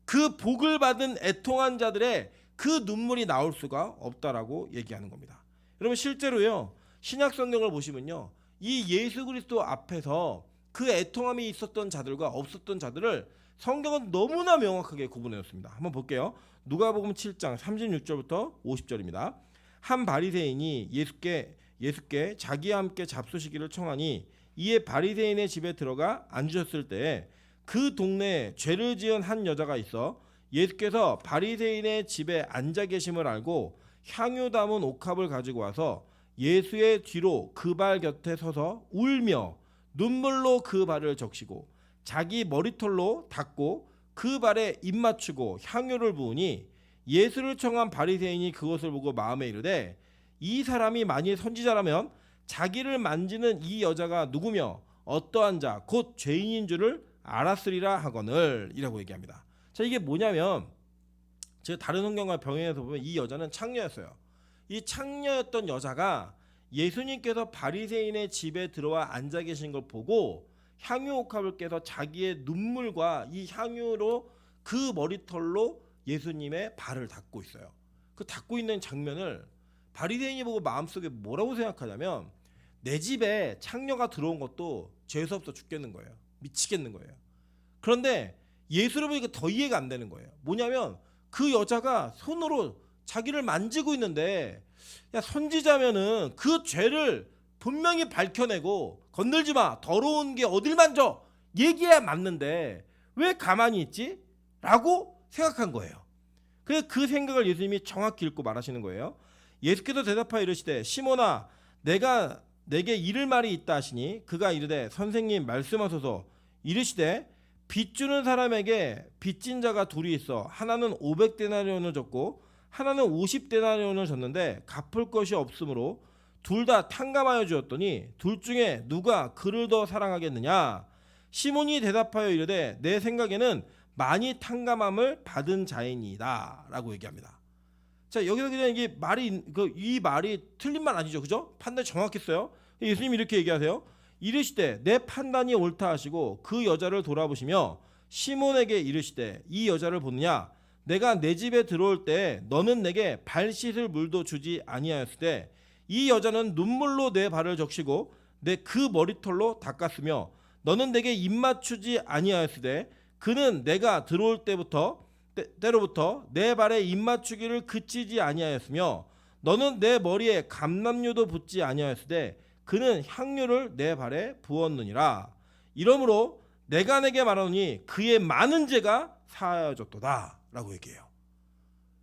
A: 그 복을 받은 애통한 자들의 그 눈물이 나올 수가 없다라고 얘기하는 겁니다. 여러분 실제로요. 신약 성경을 보시면요. 이 예수 그리스도 앞에서 그 애통함이 있었던 자들과 없었던 자들을 성경은 너무나 명확하게 구분해놓습니다. 한번 볼게요. 누가복음 7장 36절부터 50절입니다. 한 바리새인이 예수께 자기와 함께 잡수시기를 청하니 이에 바리새인의 집에 들어가 앉으셨을 때에 그 동네에 죄를 지은 한 여자가 있어 예수께서 바리새인의 집에 앉아 계심을 알고 향유 담은 옥합을 가지고 와서 예수의 뒤로 그 발 곁에 서서 울며 눈물로 그 발을 적시고 자기 머리털로 닦고 그 발에 입 맞추고 향유를 부으니 예수를 청한 바리새인이 그것을 보고 마음에 이르되 이 사람이 만일 선지자라면 자기를 만지는 이 여자가 누구며 어떠한 자 곧 죄인인 줄을 알았으리라 하거늘 이라고 얘기합니다. 자 이게 뭐냐면 제가 다른 성경과 병행해서 보면 이 여자는 창녀였어요. 이 창녀였던 여자가 예수님께서 바리새인의 집에 들어와 앉아 계신 걸 보고 향유 옥합을 깨서 자기의 눈물과 이 향유로 그 머리털로 예수님의 발을 닦고 있어요. 그 닦고 있는 장면을 바리새인이 보고 마음속에 뭐라고 생각하냐면 내 집에 창녀가 들어온 것도 재수없어 죽겠는 거예요. 미치겠는 거예요. 그런데 예수를 보니까 더 이해가 안 되는 거예요. 뭐냐면 그 여자가 손으로 자기를 만지고 있는데, 야, 선지자면은 그 죄를 분명히 밝혀내고 건들지 마, 더러운 게 어딜 만져, 얘기해야 맞는데 왜 가만히 있지? 라고 생각한 거예요. 그래서 그 생각을 예수님이 정확히 읽고 말하시는 거예요. 예수께서 대답하여 이르시되 시몬아 내가 내게 이를 말이 있다 하시니 그가 이르되 선생님 말씀하소서. 이르시되 빚 주는 사람에게 빚진 자가 둘이 있어 하나는 500데나리온을 줬고 하나는 50데나리온을 줬는데 갚을 것이 없으므로 둘 다 탕감하여 주었더니 둘 중에 누가 그를 더 사랑하겠느냐? 시몬이 대답하여 이르되 내 생각에는 많이 탕감함을 받은 자이니이다 라고 얘기합니다. 자, 여기서 그냥 이게 말이 이 말이 틀린 말 아니죠, 그죠? 판단 정확했어요. 예수님이 이렇게 얘기하세요. 이르시되 내 판단이 옳다 하시고 그 여자를 돌아보시며 시몬에게 이르시되 이 여자를 보느냐? 내가 내 집에 들어올 때 너는 내게 발 씻을 물도 주지 아니하였으되 이 여자는 눈물로 내 발을 적시고 내 그 머리털로 닦았으며 너는 내게 입 맞추지 아니하였으되 그는 내가 들어올 때로부터 내 발에 입 맞추기를 그치지 아니하였으며 너는 내 머리에 감람류도 붓지 아니하였으되 그는 향유를 내 발에 부었느니라. 이러므로 내가 내게 말하노니 그의 많은 죄가 사하여졌도다 라고 얘기해요.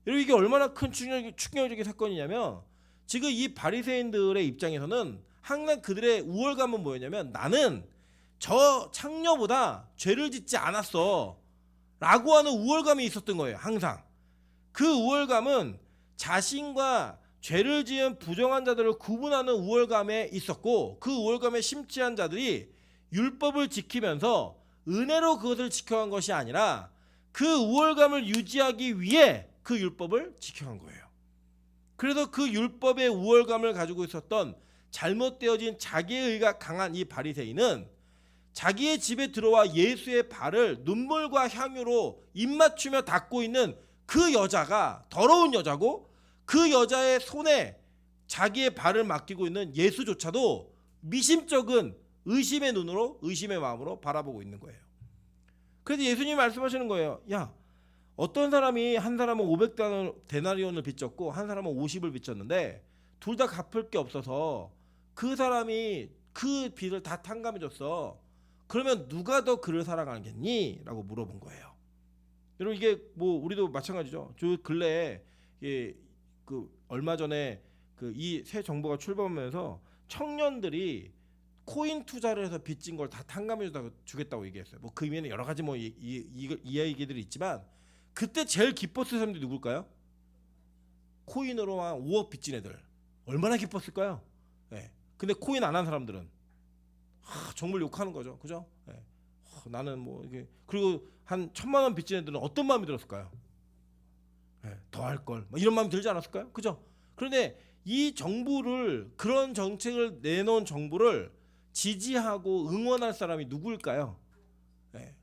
A: 여러분, 이게 얼마나 큰 충격적인 사건이냐면 지금 이 바리새인들의 입장에서는 항상 그들의 우월감은 뭐였냐면 나는 저 창녀보다 죄를 짓지 않았어 라고 하는 우월감이 있었던 거예요. 항상 그 우월감은 자신과 죄를 지은 부정한 자들을 구분하는 우월감에 있었고 그 우월감에 심취한 자들이 율법을 지키면서 은혜로 그것을 지켜간 것이 아니라 그 우월감을 유지하기 위해 그 율법을 지켜간 거예요. 그래서 그 율법의 우월감을 가지고 있었던 잘못되어진 자기의 의가 강한 이 바리새인은 자기의 집에 들어와 예수의 발을 눈물과 향유로 입맞추며 닦고 있는 그 여자가 더러운 여자고 그 여자의 손에 자기의 발을 맡기고 있는 예수조차도 미심쩍은 의심의 눈으로 의심의 마음으로 바라보고 있는 거예요. 그래서 예수님이 말씀하시는 거예요. 야, 어떤 사람이 한 사람은 500데나리온을 빚졌고 한 사람은 50을 빚졌는데 둘 다 갚을 게 없어서 그 사람이 그 빚을 다 탕감해 줬어. 그러면 누가 더 그를 사랑하겠니? 라고 물어본 거예요. 여러분, 이게 뭐 우리도 마찬가지죠. 저 근래에 그 얼마 전에 그 이 새 정부가 출범하면서 청년들이 코인 투자를 해서 빚진 걸 다 탕감해 주겠다고 얘기했어요. 뭐 그 의미는 여러 가지 뭐 이 얘기들이 있지만 그때 제일 기뻤을 사람들이 누굴까요? 코인으로 한 5억 빚진 애들. 얼마나 기뻤을까요? 네. 근데 코인 안 한 사람들은 정말 욕하는 거죠, 그죠? 네. 나는 뭐 이게 그리고 한 1,000만 원 빚진 애들은 어떤 마음이 들었을까요? 네. 더 할 걸, 이런 마음이 들지 않았을까요? 그죠? 그런데 이 정부를 그런 정책을 내놓은 정부를 지지하고 응원할 사람이 누구일까요? 네.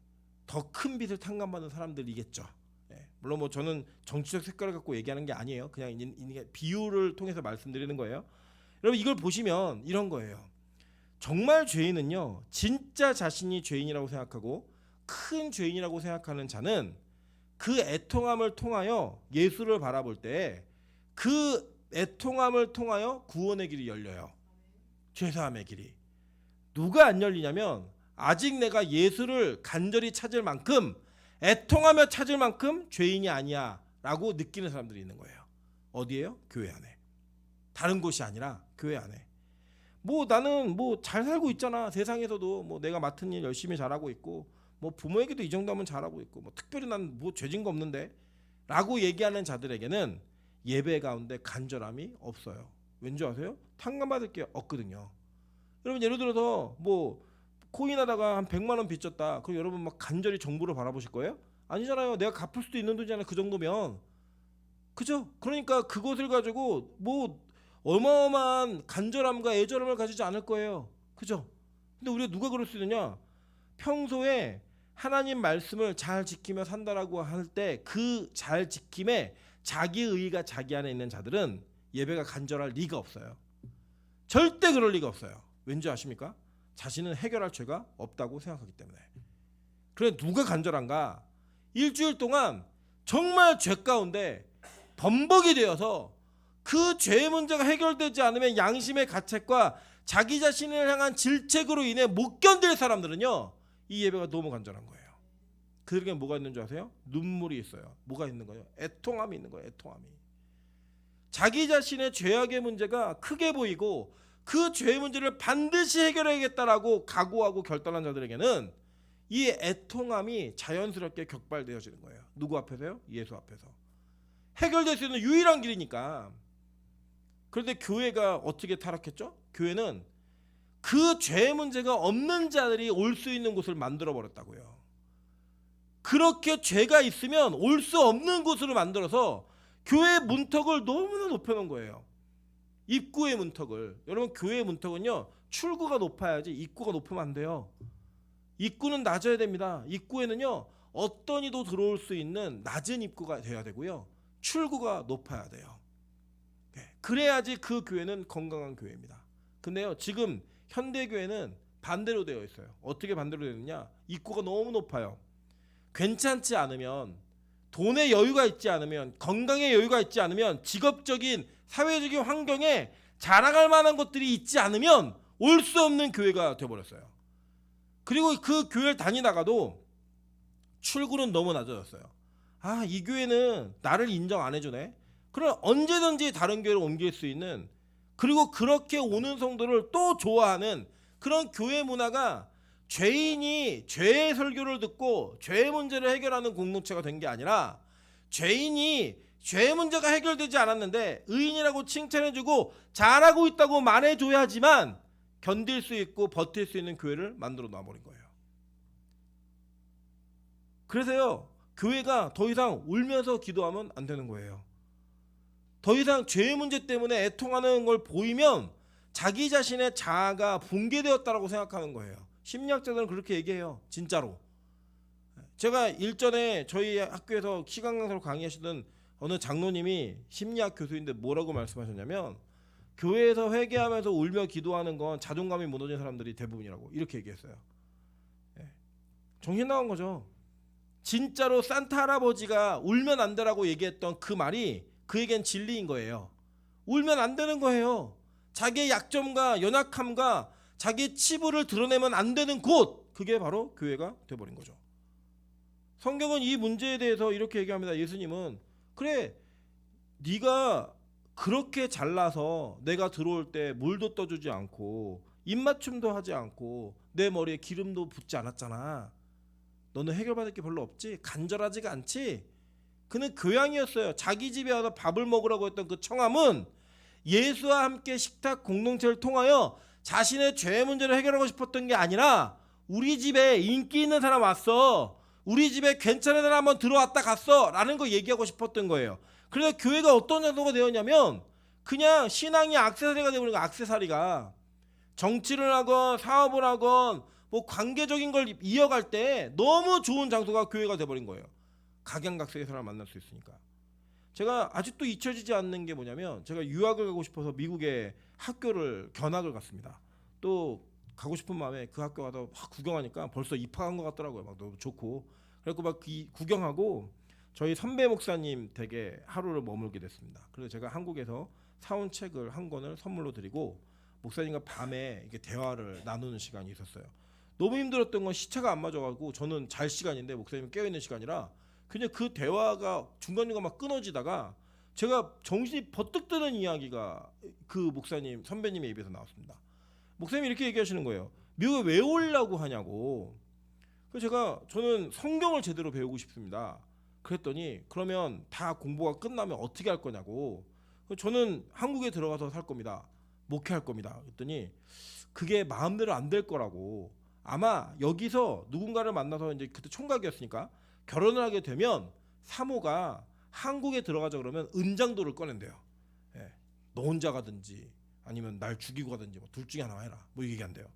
A: 더 큰 빚을 탕감받는 사람들이겠죠. 네. 물론 뭐 저는 정치적 색깔을 갖고 얘기하는 게 아니에요. 그냥 이게 비유를 통해서 말씀드리는 거예요. 여러분, 이걸 보시면 이런 거예요. 정말 죄인은요, 진짜 자신이 죄인이라고 생각하고 큰 죄인이라고 생각하는 자는 그 애통함을 통하여 예수를 바라볼 때 그 애통함을 통하여 구원의 길이 열려요. 죄사함의 길이. 누가 안 열리냐면 아직 내가 예수를 간절히 찾을 만큼 애통하며 찾을 만큼 죄인이 아니야 라고 느끼는 사람들이 있는 거예요. 어디에요? 교회 안에. 다른 곳이 아니라 교회 안에. 뭐 나는 뭐 잘 살고 있잖아. 세상에서도 뭐 내가 맡은 일 열심히 잘하고 있고 뭐 부모에게도 이 정도 하면 잘하고 있고 뭐 특별히 난 뭐 죄진 거 없는데 라고 얘기하는 자들에게는 예배 가운데 간절함이 없어요. 왠지 아세요? 탕감받을 게 없거든요. 여러분, 예를 들어서 뭐 코인 하다가 한 100만 원 빚졌다. 그럼 여러분 막 간절히 정부를 바라보실 거예요? 아니잖아요. 내가 갚을 수도 있는 돈이잖아요. 그 정도면. 그죠? 그러니까 그것을 가지고 뭐 어마어마한 간절함과 애절함을 가지지 않을 거예요. 그죠? 근데 우리가 누가 그럴 수 있느냐? 평소에 하나님 말씀을 잘 지키며 산다라고 할 때 그 잘 지킴에 자기의 의가 자기 안에 있는 자들은 예배가 간절할 리가 없어요. 절대 그럴 리가 없어요. 왠지 아십니까? 자신은 해결할 죄가 없다고 생각하기 때문에. 그래 누가 간절한가? 일주일 동안 정말 죄 가운데 범벅이 되어서 그 죄의 문제가 해결되지 않으면 양심의 가책과 자기 자신을 향한 질책으로 인해 못 견딜 사람들은요, 이 예배가 너무 간절한 거예요. 그들에게 뭐가 있는 줄 아세요? 눈물이 있어요. 뭐가 있는 거예요? 애통함이 있는 거예요. 애통함이. 자기 자신의 죄악의 문제가 크게 보이고 그 죄의 문제를 반드시 해결해야겠다라고 각오하고 결단한 자들에게는 이 애통함이 자연스럽게 격발되어지는 거예요. 누구 앞에서요? 예수 앞에서. 해결될 수 있는 유일한 길이니까. 그런데 교회가 어떻게 타락했죠? 교회는 그 죄의 문제가 없는 자들이 올 수 있는 곳을 만들어 버렸다고요. 그렇게 죄가 있으면 올 수 없는 곳으로 만들어서 교회의 문턱을 너무나 높여놓은 거예요. 입구의 문턱을. 여러분, 교회의 문턱은요, 출구가 높아야지 입구가 높으면 안 돼요. 입구는 낮아야 됩니다. 입구에는요, 어떤 이도 들어올 수 있는 낮은 입구가 돼야 되고요, 출구가 높아야 돼요. 그래야지 그 교회는 건강한 교회입니다. 근데요, 지금 현대교회는 반대로 되어 있어요. 어떻게 반대로 되느냐? 입구가 너무 높아요. 괜찮지 않으면, 돈의 여유가 있지 않으면, 건강의 여유가 있지 않으면, 직업적인 사회적인 환경에 자랑할 만한 것들이 있지 않으면 올 수 없는 교회가 되어버렸어요. 그리고 그 교회를 다니다가도 출구는 너무 낮아졌어요. 아, 이 교회는 나를 인정 안 해주네. 그럼 언제든지 다른 교회로 옮길 수 있는, 그리고 그렇게 오는 성도를 또 좋아하는 그런 교회 문화가 죄인이 죄의 설교를 듣고 죄의 문제를 해결하는 공동체가 된 게 아니라, 죄인이 죄의 문제가 해결되지 않았는데 의인이라고 칭찬해주고 잘하고 있다고 말해줘야지만 견딜 수 있고 버틸 수 있는 교회를 만들어 놔버린 거예요. 그래서요, 교회가 더 이상 울면서 기도하면 안 되는 거예요. 더 이상 죄의 문제 때문에 애통하는 걸 보이면 자기 자신의 자아가 붕괴되었다고 생각하는 거예요. 심리학자들은 그렇게 얘기해요. 진짜로. 제가 일전에 저희 학교에서 시간 강사로 강의하시던 어느 장로님이 심리학 교수인데 뭐라고 말씀하셨냐면, 교회에서 회개하면서 울며 기도하는 건 자존감이 무너진 사람들이 대부분이라고 이렇게 얘기했어요. 정신 나간 거죠. 진짜로 산타 할아버지가 울면 안 되라고 얘기했던 그 말이 그에겐 진리인 거예요. 울면 안 되는 거예요. 자기의 약점과 연약함과 자기의 치부를 드러내면 안 되는 곳, 그게 바로 교회가 돼버린 거죠. 성경은 이 문제에 대해서 이렇게 얘기합니다. 예수님은, 그래, 네가 그렇게 잘나서 내가 들어올 때 물도 떠주지 않고 입맞춤도 하지 않고 내 머리에 기름도 붓지 않았잖아. 너는 해결받을 게 별로 없지? 간절하지가 않지? 그는 교양이었어요. 자기 집에 와서 밥을 먹으라고 했던 그 청함은 예수와 함께 식탁 공동체를 통하여 자신의 죄 문제를 해결하고 싶었던 게 아니라, 우리 집에 인기 있는 사람 왔어, 우리 집에 괜찮은 사람 한번 들어왔다 갔어 라는 거 얘기하고 싶었던 거예요. 그래서 교회가 어떤 장소가 되었냐면, 그냥 신앙이 액세서리가 되어버린 거예요. 액세서리가. 정치를 하건 사업을 하건 뭐 관계적인 걸 이어갈 때 너무 좋은 장소가 교회가 돼버린 거예요. 각양각색의 사람을 만날 수 있으니까. 제가 아직도 잊혀지지 않는 게 뭐냐면, 제가 유학을 가고 싶어서 미국에 학교를 견학을 갔습니다. 또 가고 싶은 마음에 그 학교 가서 막 구경하니까 벌써 입학한 것 같더라고요. 막 너무 좋고. 그래서 막 구경하고 저희 선배 목사님 댁에 하루를 머물게 됐습니다. 그래서 제가 한국에서 사온 책을 한 권을 선물로 드리고 목사님과 밤에 이렇게 대화를 나누는 시간이 있었어요. 너무 힘들었던 건 시차가 안 맞아가지고 저는 잘 시간인데 목사님은 깨어있는 시간이라 그냥 그 대화가 중간중간 막 끊어지다가 제가 정신이 버뜩 드는 이야기가 그 목사님 선배님의 입에서 나왔습니다. 목사님이 이렇게 얘기하시는 거예요. 미국에 왜 오려고 하냐고. 그래서 저는 성경을 제대로 배우고 싶습니다. 그랬더니 그러면 다 공부가 끝나면 어떻게 할 거냐고. 저는 한국에 들어가서 살 겁니다. 목회할 겁니다. 그랬더니 그게 마음대로 안 될 거라고. 아마 여기서 누군가를 만나서 이제 그때 총각이었으니까 결혼을 하게 되면 사모가 한국에 들어가자 그러면 은장도를 꺼낸대요. 예. 너 혼자 가든지 아니면 날 죽이고 가든지 뭐 둘 중에 하나 해라. 뭐 얘기한대요.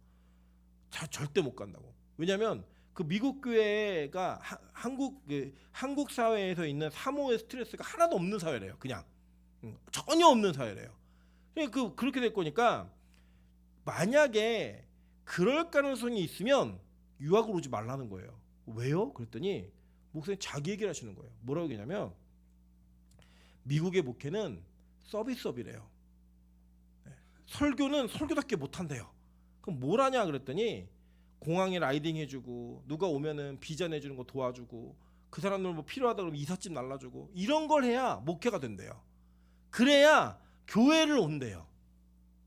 A: 절대 못 간다고. 왜냐면 그 미국 교회가 한국 사회에서 있는 사모의 스트레스가 하나도 없는 사회래요. 그냥 전혀 없는 사회래요. 그렇게 될 거니까 만약에 그럴 가능성이 있으면 유학을 오지 말라는 거예요. 왜요? 그랬더니 목사님 자기 얘기를 하시는 거예요. 뭐라고 얘기냐면 미국의 목회는 서비스업이래요. 설교는 설교답게 못한대요. 그럼 뭘 하냐 그랬더니 공항에 라이딩 해주고 누가 오면은 비자 내주는 거 도와주고 그 사람들 뭐 필요하다 그러면 이삿짐 날라주고 이런 걸 해야 목회가 된대요. 그래야 교회를 온대요.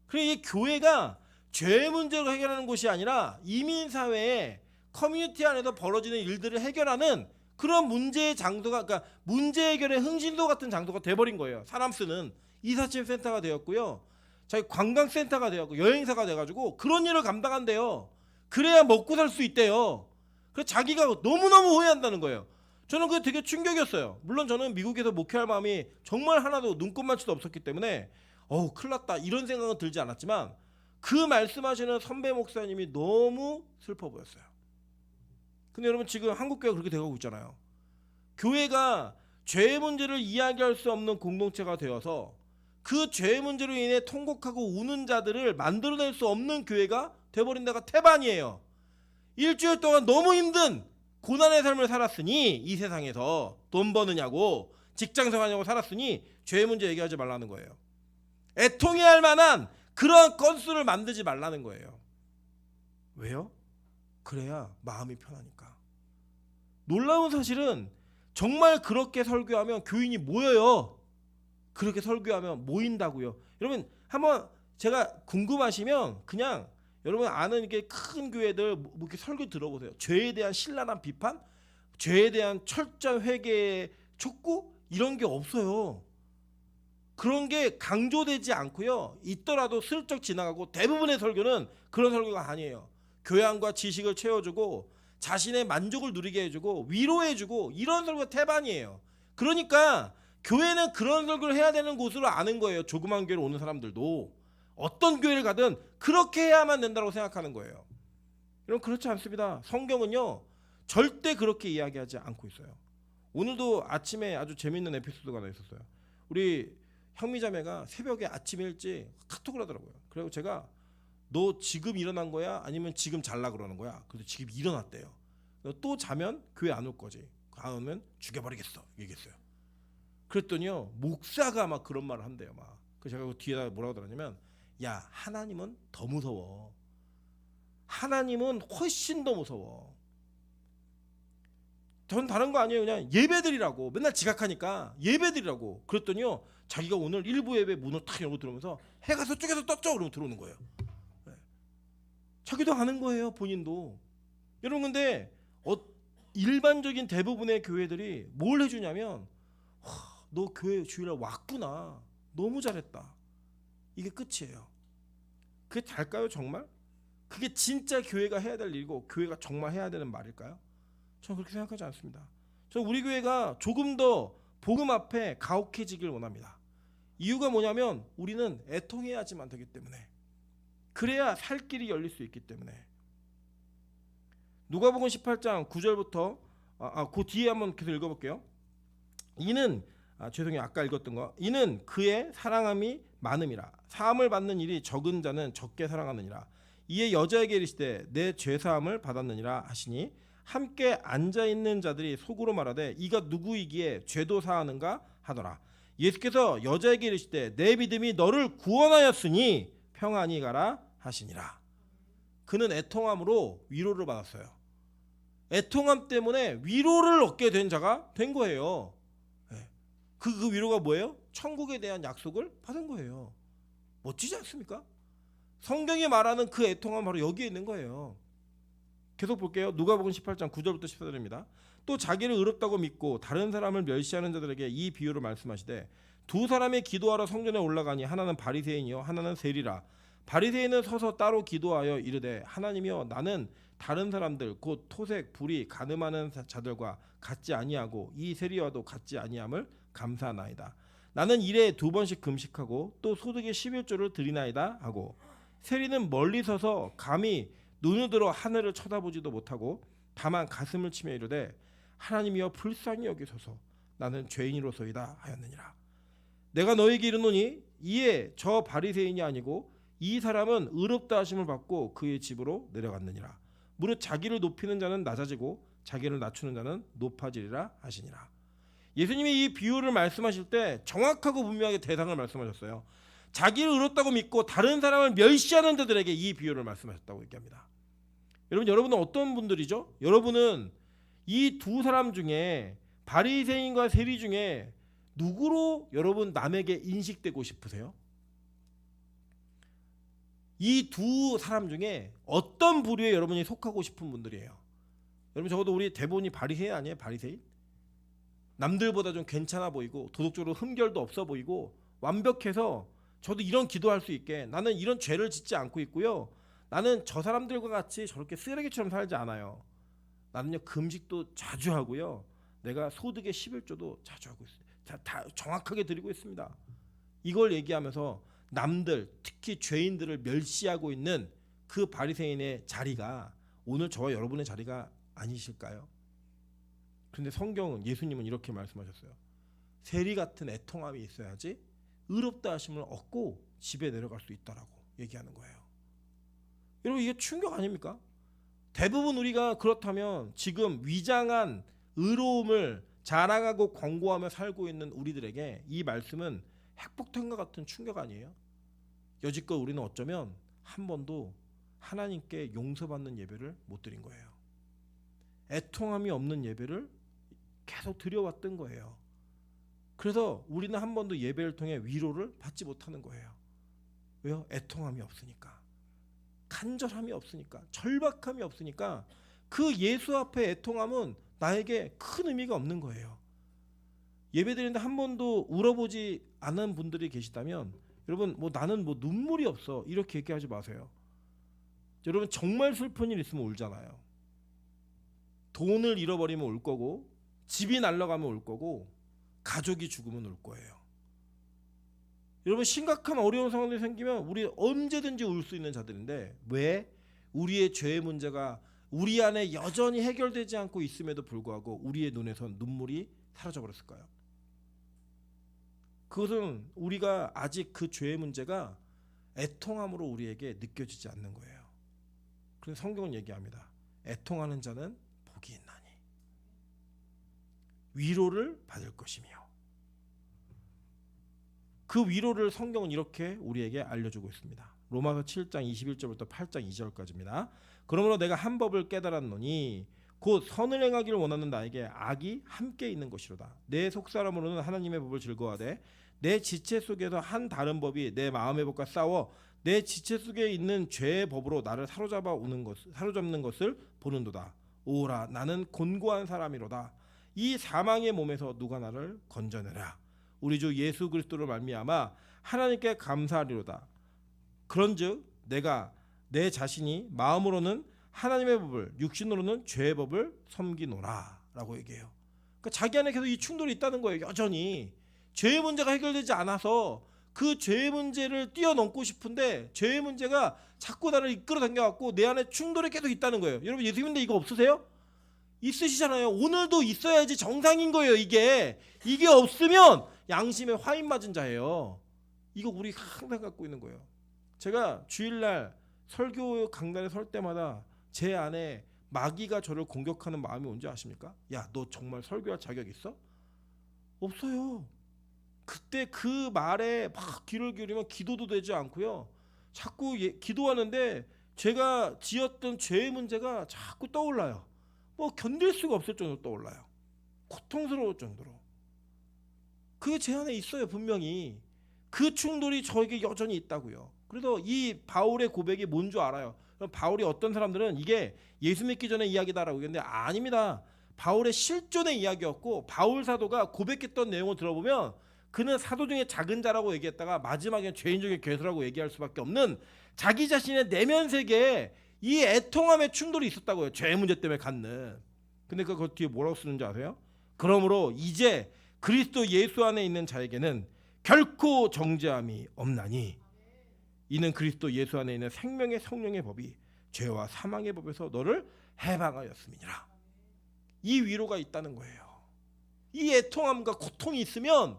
A: 그래 이 교회가 죄 문제를 해결하는 곳이 아니라 이민 사회에 커뮤니티 안에서 벌어지는 일들을 해결하는 그런 문제의 장소가, 그러니까 문제 해결의 흥신소 같은 장소가 돼버린 거예요. 사람 쓰는 이삿짐 센터가 되었고요. 자기 관광센터가 되었고 여행사가 돼가지고 그런 일을 감당한대요. 그래야 먹고 살 수 있대요. 그래서 자기가 너무너무 후회한다는 거예요. 저는 그게 되게 충격이었어요. 물론 저는 미국에서 목회할 마음이 정말 하나도 눈꼽만치도 없었기 때문에 큰일 났다 이런 생각은 들지 않았지만 그 말씀하시는 선배 목사님이 너무 슬퍼 보였어요. 근데 여러분 지금 한국교회가 그렇게 되고 있잖아요. 교회가 죄의 문제를 이야기할 수 없는 공동체가 되어서 그 죄의 문제로 인해 통곡하고 우는 자들을 만들어낼 수 없는 교회가 돼버린 데가 태반이에요. 일주일 동안 너무 힘든 고난의 삶을 살았으니 이 세상에서 돈 버느냐고 직장생활하냐고 살았으니 죄의 문제 얘기하지 말라는 거예요. 애통해야 할 만한 그런 건수를 만들지 말라는 거예요. 왜요? 그래야 마음이 편하니까. 놀라운 사실은 정말 그렇게 설교하면 교인이 모여요. 그렇게 설교하면 모인다고요. 여러분 한번 제가 궁금하시면 그냥 여러분 아는 이렇게 큰 교회들 뭐 이렇게 설교 들어보세요. 죄에 대한 신랄한 비판, 죄에 대한 철저한 회개의 촉구 이런 게 없어요. 그런 게 강조되지 않고요. 있더라도 슬쩍 지나가고 대부분의 설교는 그런 설교가 아니에요. 교양과 지식을 채워주고 자신의 만족을 누리게 해주고 위로해주고 이런 설교가 태반이에요. 그러니까 교회는 그런 설교를 해야 되는 곳으로 아는 거예요. 조그만 교회로 오는 사람들도 어떤 교회를 가든 그렇게 해야만 된다고 생각하는 거예요. 여러분 그렇지 않습니다. 성경은요 절대 그렇게 이야기하지 않고 있어요. 오늘도 아침에 아주 재밌는 에피소드가 하나 있었어요. 우리 형미자매가 새벽에 아침 일찍 카톡을 하더라고요. 그리고 제가 너 지금 일어난 거야? 아니면 지금 잘라 그러는 거야? 그래서 지금 일어났대요. 또 자면 교회 안 올 거지. 안 오면 죽여버리겠어. 얘기했어요. 그랬더니요 목사가 막 그런 말을 한대요. 막. 그래서 제가 그 뒤에다 뭐라고 들었냐면 야 하나님은 더 무서워. 하나님은 훨씬 더 무서워. 전 다른 거 아니에요. 그냥 예배드리라고. 맨날 지각하니까 예배드리라고. 그랬더니요 자기가 오늘 일부 예배 문을 탁 열고 들어오면서 해가 서쪽에서 떴죠? 그러면 들어오는 거예요. 네. 자기도 아는 거예요. 본인도. 여러분 근데 일반적인 대부분의 교회들이 뭘 해주냐면 너 교회 주일날 왔구나. 너무 잘했다. 이게 끝이에요. 그게 달까요 정말? 그게 진짜 교회가 해야 될 일이고 교회가 정말 해야 되는 말일까요? 저는 그렇게 생각하지 않습니다. 저는 우리 교회가 조금 더 복음 앞에 가혹해지길 원합니다. 이유가 뭐냐면 우리는 애통해야지만 되기 때문에 그래야 살 길이 열릴 수 있기 때문에 누가복음 18장 9절부터 그 뒤에 한번 계속 읽어볼게요. 이는 죄송해요. 아까 읽었던 거. 이는 그의 사랑함이 많음이라. 사함을 받는 일이 적은 자는 적게 사랑하느니라. 이에 여자에게 이르시되 내 죄사함을 받았느니라 하시니 함께 앉아있는 자들이 속으로 말하되 이가 누구이기에 죄도 사하는가 하더라. 예수께서 여자에게 이르시되 내 믿음이 너를 구원하였으니 평안히 가라 하시니라. 그는 애통함으로 위로를 받았어요. 애통함 때문에 위로를 얻게 된 자가 된 거예요. 그 위로가 뭐예요? 천국에 대한 약속을 받은 거예요. 멋지지 않습니까? 성경이 말하는 그 애통함은 바로 여기에 있는 거예요. 계속 볼게요. 누가복음 18장 9절부터 14절입니다. 또 자기를 의롭다고 믿고 다른 사람을 멸시하는 자들에게 이 비유를 말씀하시되 두 사람이 기도하러 성전에 올라가니 하나는 바리새인이요 하나는 세리라. 바리새인은 서서 따로 기도하여 이르되 하나님이여 나는 다른 사람들 곧 토색 불의 간음하는 자들과 같지 아니하고 이 세리와도 같지 아니함을 감사하나이다. 나는 일에 2번씩 금식하고 또 소득의 11조를 드리나이다 하고 세리는 멀리 서서 감히 눈을 들어 하늘을 쳐다보지도 못하고 다만 가슴을 치며 이르되 하나님이여 불쌍히 여기소서 나는 죄인으로서이다 하였느니라. 내가 너에게 이르노니 이에 저 바리새인이 아니고 이 사람은 의롭다 하심을 받고 그의 집으로 내려갔느니라. 무릇 자기를 높이는 자는 낮아지고 자기를 낮추는 자는 높아지리라 하시니라. 예수님이 이 비유를 말씀하실 때 정확하고 분명하게 대상을 말씀하셨어요. 자기를 의롭다고 믿고 다른 사람을 멸시하는 자들에게 이 비유를 말씀하셨다고 얘기합니다. 여러분은 어떤 분들이죠? 여러분은 이 두 사람 중에 바리새인과 세리 중에 누구로 여러분 남에게 인식되고 싶으세요? 이 두 사람 중에 어떤 부류에 여러분이 속하고 싶은 분들이에요? 여러분 적어도 우리 대부분이 바리새인 아니에요? 바리새인? 남들보다 좀 괜찮아 보이고 도덕적으로 흠결도 없어 보이고 완벽해서 저도 이런 기도할 수 있게 나는 이런 죄를 짓지 않고 있고요. 나는 저 사람들과 같이 저렇게 쓰레기처럼 살지 않아요. 나는요 금식도 자주 하고요. 내가 소득의 11조도 자주 하고 있어요. 다 정확하게 드리고 있습니다. 이걸 얘기하면서 남들 특히 죄인들을 멸시하고 있는 그 바리새인의 자리가 오늘 저와 여러분의 자리가 아니실까요? 그런데 성경은 예수님은 이렇게 말씀하셨어요. 세리 같은 애통함이 있어야지 의롭다 하심을 얻고 집에 내려갈 수 있다라고 얘기하는 거예요. 여러분 이게 충격 아닙니까? 대부분 우리가 그렇다면 지금 위장한 의로움을 자랑하고 광고하며 살고 있는 우리들에게 이 말씀은 핵폭탄과 같은 충격 아니에요? 여지껏 우리는 어쩌면 한 번도 하나님께 용서받는 예배를 못 드린 거예요. 애통함이 없는 예배를 계속 드려왔던 거예요. 그래서 우리는 한 번도 예배를 통해 위로를 받지 못하는 거예요. 왜요? 애통함이 없으니까, 간절함이 없으니까, 절박함이 없으니까 그 예수 앞에 애통함은 나에게 큰 의미가 없는 거예요. 예배드리는데 한 번도 울어보지 않은 분들이 계시다면 여러분 나는 눈물이 없어 이렇게 얘기하지 마세요. 여러분 정말 슬픈 일 있으면 울잖아요. 돈을 잃어버리면 울 거고, 집이 날아가면 울 거고, 가족이 죽으면 울 거예요. 여러분 심각한 어려운 상황이 생기면 우리 언제든지 울 수 있는 자들인데 왜 우리의 죄의 문제가 우리 안에 여전히 해결되지 않고 있음에도 불구하고 우리의 눈에선 눈물이 사라져 버렸을까요? 그것은 우리가 아직 그 죄의 문제가 애통함으로 우리에게 느껴지지 않는 거예요. 그래서 성경은 얘기합니다. 애통하는 자는 복이 있나니 위로를 받을 것이며, 그 위로를 성경은 이렇게 우리에게 알려주고 있습니다. 로마서 7장 21절부터 8장 2절까지입니다. 그러므로 내가 한 법을 깨달았노니 곧 선을 행하기를 원하는 나에게 악이 함께 있는 것이로다. 내 속사람으로는 하나님의 법을 즐거워하되 내 지체 속에서 한 다른 법이 내 마음의 법과 싸워 내 지체 속에 있는 죄의 법으로 나를 사로잡는 것을 보는도다. 오라 나는 곤고한 사람이로다. 이 사망의 몸에서 누가 나를 건져내라. 우리 주 예수 그리스도로 말미암아 하나님께 감사하리로다. 그런즉 내가 내 자신이 마음으로는 하나님의 법을, 육신으로는 죄의 법을 섬기노라 라고 얘기해요. 그러니까 자기 안에 계속 이 충돌이 있다는 거예요. 여전히 죄의 문제가 해결되지 않아서 그 죄의 문제를 뛰어넘고 싶은데 죄의 문제가 자꾸 나를 이끌어 당겨갖고 내 안에 충돌이 계속 있다는 거예요. 여러분 예수 믿는데 이거 없으세요? 있으시잖아요. 오늘도 있어야지 정상인 거예요. 이게 없으면 양심에 화인 맞은 자예요. 이거 우리 항상 갖고 있는 거예요. 제가 주일날 설교 강단에 설 때마다 제 안에 마귀가 저를 공격하는 마음이 뭔지 아십니까? 야, 너 정말 설교할 자격 있어? 없어요. 그때 그 말에 막 귀를 기울이면 기도도 되지 않고요. 자꾸 기도하는데 제가 지었던 죄의 문제가 자꾸 떠올라요. 견딜 수가 없을 정도로 떠올라요. 고통스러울 정도로. 그게 제 안에 있어요. 분명히. 그 충돌이 저에게 여전히 있다고요. 그래서 이 바울의 고백이 뭔 줄 알아요. 바울이 어떤 사람들은 이게 예수 믿기 전에 이야기다라고 얘기했는데 아닙니다. 바울의 실존의 이야기였고 바울 사도가 고백했던 내용을 들어보면 그는 사도 중에 작은 자라고 얘기했다가 마지막에 죄인 중에 괴수라고 얘기할 수밖에 없는 자기 자신의 내면 세계에 이 애통함의 충돌이 있었다고요. 죄 문제 때문에 갖는. 근데 그 뒤에 뭐라고 쓰는지 아세요? 그러므로 이제 그리스도 예수 안에 있는 자에게는 결코 정죄함이 없나니 이는 그리스도 예수 안에 있는 생명의 성령의 법이 죄와 사망의 법에서 너를 해방하였음이니라. 이 위로가 있다는 거예요. 이 애통함과 고통이 있으면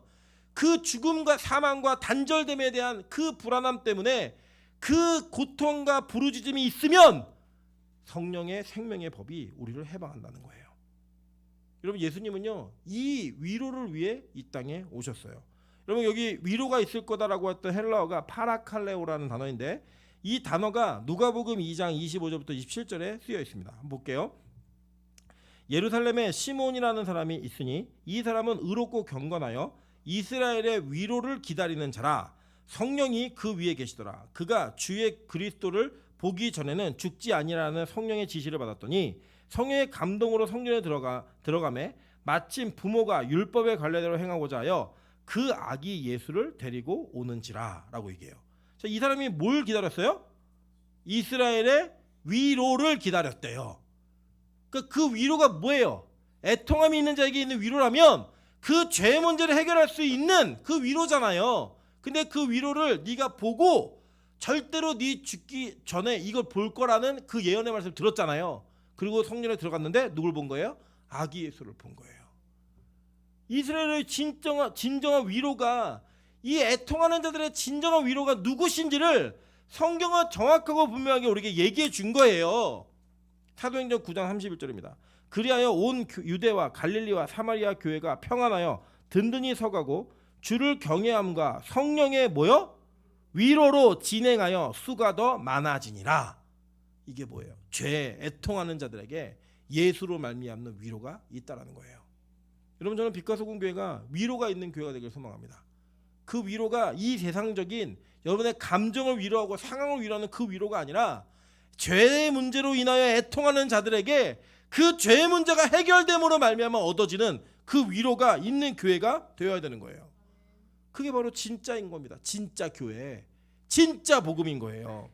A: 그 죽음과 사망과 단절됨에 대한 그 불안함 때문에 그 고통과 부르짖음이 있으면 성령의 생명의 법이 우리를 해방한다는 거예요. 여러분, 예수님은요 이 위로를 위해 이 땅에 오셨어요. 여러분, 여기 위로가 있을 거다라고 했던 헬라어가 파라칼레오라는 단어인데, 이 단어가 누가복음 2장 25절부터 27절에 쓰여 있습니다. 한번 볼게요. 예루살렘에 시몬이라는 사람이 있으니 이 사람은 의롭고 경건하여 이스라엘의 위로를 기다리는 자라. 성령이 그 위에 계시더라. 그가 주의 그리스도를 보기 전에는 죽지 아니라는 성령의 지시를 받았더니 성령의 감동으로 성전에 들어가매 마침 부모가 율법의 관례대로 행하고자 하여 그 아기 예수를 데리고 오는지라 라고 얘기해요. 자, 이 사람이 뭘 기다렸어요? 이스라엘의 위로를 기다렸대요. 그 위로가 뭐예요? 애통함이 있는 자에게 있는 위로라면 그 죄 문제를 해결할 수 있는 그 위로잖아요. 근데 그 위로를 네가 보고 절대로 네 죽기 전에 이걸 볼 거라는 그 예언의 말씀을 들었잖아요. 그리고 성전에 들어갔는데 누굴 본 거예요? 아기 예수를 본 거예요. 이스라엘의 진정한 위로가, 이 애통하는 자들의 진정한 위로가 누구신지를 성경은 정확하고 분명하게 우리에게 얘기해 준 거예요. 사도행전 9장 31절입니다. 그리하여 온 유대와 갈릴리와 사마리아 교회가 평안하여 든든히 서가고 주를 경외함과 성령의 뭐요? 위로로 진행하여 수가 더 많아지니라. 이게 뭐예요? 죄에 애통하는 자들에게 예수로 말미암는 위로가 있다라는 거예요. 여러분, 저는 빛과 소금 교회가 위로가 있는 교회가 되길 소망합니다. 그 위로가 이 세상적인 여러분의 감정을 위로하고 상황을 위로하는 그 위로가 아니라 죄의 문제로 인하여 애통하는 자들에게 그 죄의 문제가 해결됨으로 말미암아 얻어지는 그 위로가 있는 교회가 되어야 되는 거예요. 그게 바로 진짜인 겁니다. 진짜 교회, 진짜 복음인 거예요.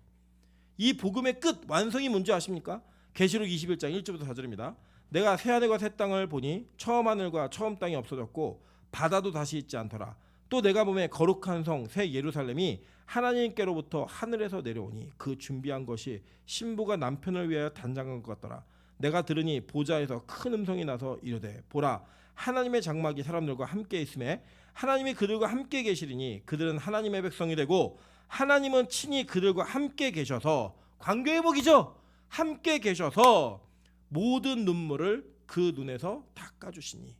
A: 이 복음의 끝 완성이 뭔지 아십니까? 계시록 21장 1절부터 4절입니다. 내가 새 하늘과 새 땅을 보니 처음 하늘과 처음 땅이 없어졌고 바다도 다시 있지 않더라. 또 내가 보매 거룩한 성 새 예루살렘이 하나님께로부터 하늘에서 내려오니 그 준비한 것이 신부가 남편을 위하여 단장한 것 같더라. 내가 들으니 보좌에서 큰 음성이 나서 이르되 보라, 하나님의 장막이 사람들과 함께 있음에 하나님이 그들과 함께 계시리니 그들은 하나님의 백성이 되고 하나님은 친히 그들과 함께 계셔서, 관계회복이죠. 함께 계셔서 모든 눈물을 그 눈에서 닦아주시니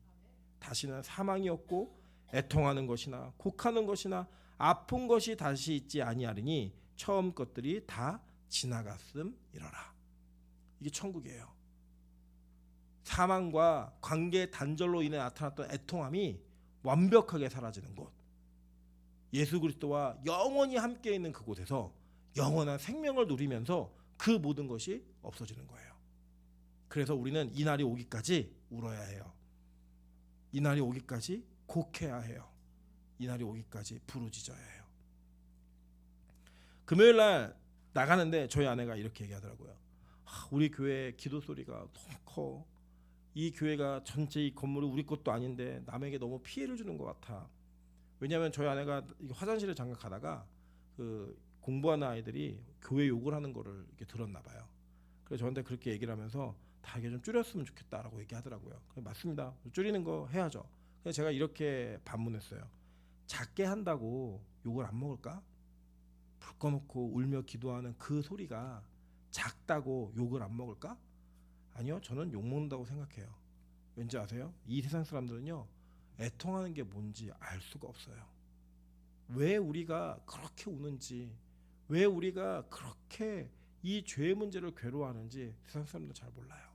A: 다시는 사망이 없고 애통하는 것이나 곡하는 것이나 아픈 것이 다시 있지 아니하리니 처음 것들이 다 지나갔음이러라. 이게 천국이에요. 사망과 관계 단절로 인해 나타났던 애통함이 완벽하게 사라지는 곳, 예수 그리스도와 영원히 함께 있는 그곳에서 영원한 생명을 누리면서 그 모든 것이 없어지는 거예요. 그래서 우리는 이 날이 오기까지 울어야 해요. 이 날이 오기까지 곡해야 해요. 이 날이 오기까지 부르짖어야 해요. 금요일 날 나가는데 저희 아내가 이렇게 얘기하더라고요. 우리 교회 기도 소리가 너무 커. 이 교회가 전체 이 건물이 우리 것도 아닌데 남에게 너무 피해를 주는 것 같아. 왜냐하면 저희 아내가 화장실에 잠깐 가다가 그 공부하는 아이들이 교회 욕을 하는 거를 이렇게 들었나 봐요. 그래서 저한테 그렇게 얘기를 하면서 다 이게 좀 줄였으면 좋겠다라고 얘기하더라고요. 맞습니다. 줄이는 거 해야죠. 그래서 제가 이렇게 반문했어요. 작게 한다고 욕을 안 먹을까? 불 꺼놓고 울며 기도하는 그 소리가 작다고 욕을 안 먹을까? 아니요, 저는 욕 먹는다고 생각해요. 왠지 아세요? 이 세상 사람들은요, 애통하는 게 뭔지 알 수가 없어요. 왜 우리가 그렇게 우는지, 왜 우리가 그렇게 이 죄의 문제를 괴로워하는지 세상 사람들은 잘 몰라요.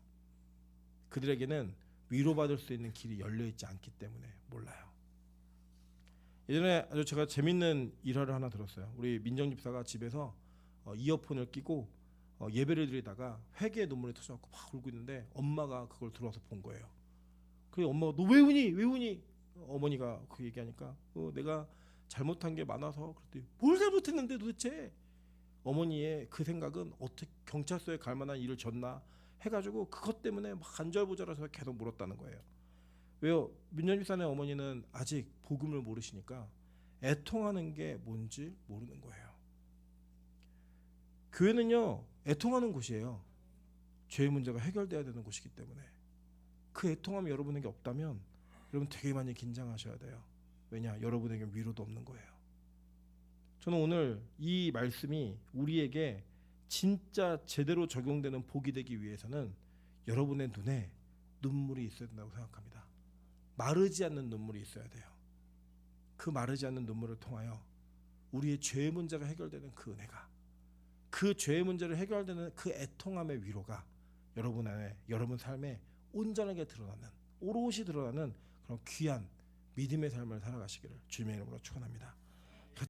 A: 그들에게는 위로받을 수 있는 길이 열려있지 않기 때문에 몰라요. 예전에 아주 제가 재밌는 일화를 하나 들었어요. 우리 민정 집사가 집에서 이어폰을 끼고 예배를 드리다가 회개의 눈물이 터져갖고 막 울고 있는데 엄마가 그걸 들어와서 본 거예요. 그래서 엄마가 너 왜 우니? 왜 우니? 어머니가 그 얘기하니까 내가 잘못한 게 많아서. 그랬더니 뭘 잘못했는데 도대체? 어머니의 그 생각은 어떻게 경찰서에 갈 만한 일을 졌나 해가지고 그것 때문에 막 간절부절해서 계속 물었다는 거예요. 왜요? 민정집사의 어머니는 아직 복음을 모르시니까 애통하는 게 뭔지 모르는 거예요. 교회는요, 애통하는 곳이에요. 죄의 문제가 해결돼야 되는 곳이기 때문에. 그 애통함이 여러분에게 없다면 여러분 되게 많이 긴장하셔야 돼요. 왜냐? 여러분에게 위로도 없는 거예요. 저는 오늘 이 말씀이 우리에게 진짜 제대로 적용되는 복이 되기 위해서는 여러분의 눈에 눈물이 있어야 된다고 생각합니다. 마르지 않는 눈물이 있어야 돼요. 그 마르지 않는 눈물을 통하여 우리의 죄의 문제가 해결되는 그 은혜가, 그 죄의 문제를 해결되는 그 애통함의 위로가 여러분 안에, 여러분 삶에 온전하게 드러나는, 오롯이 드러나는 그런 귀한 믿음의 삶을 살아가시기를 주님의 이름으로 축원합니다.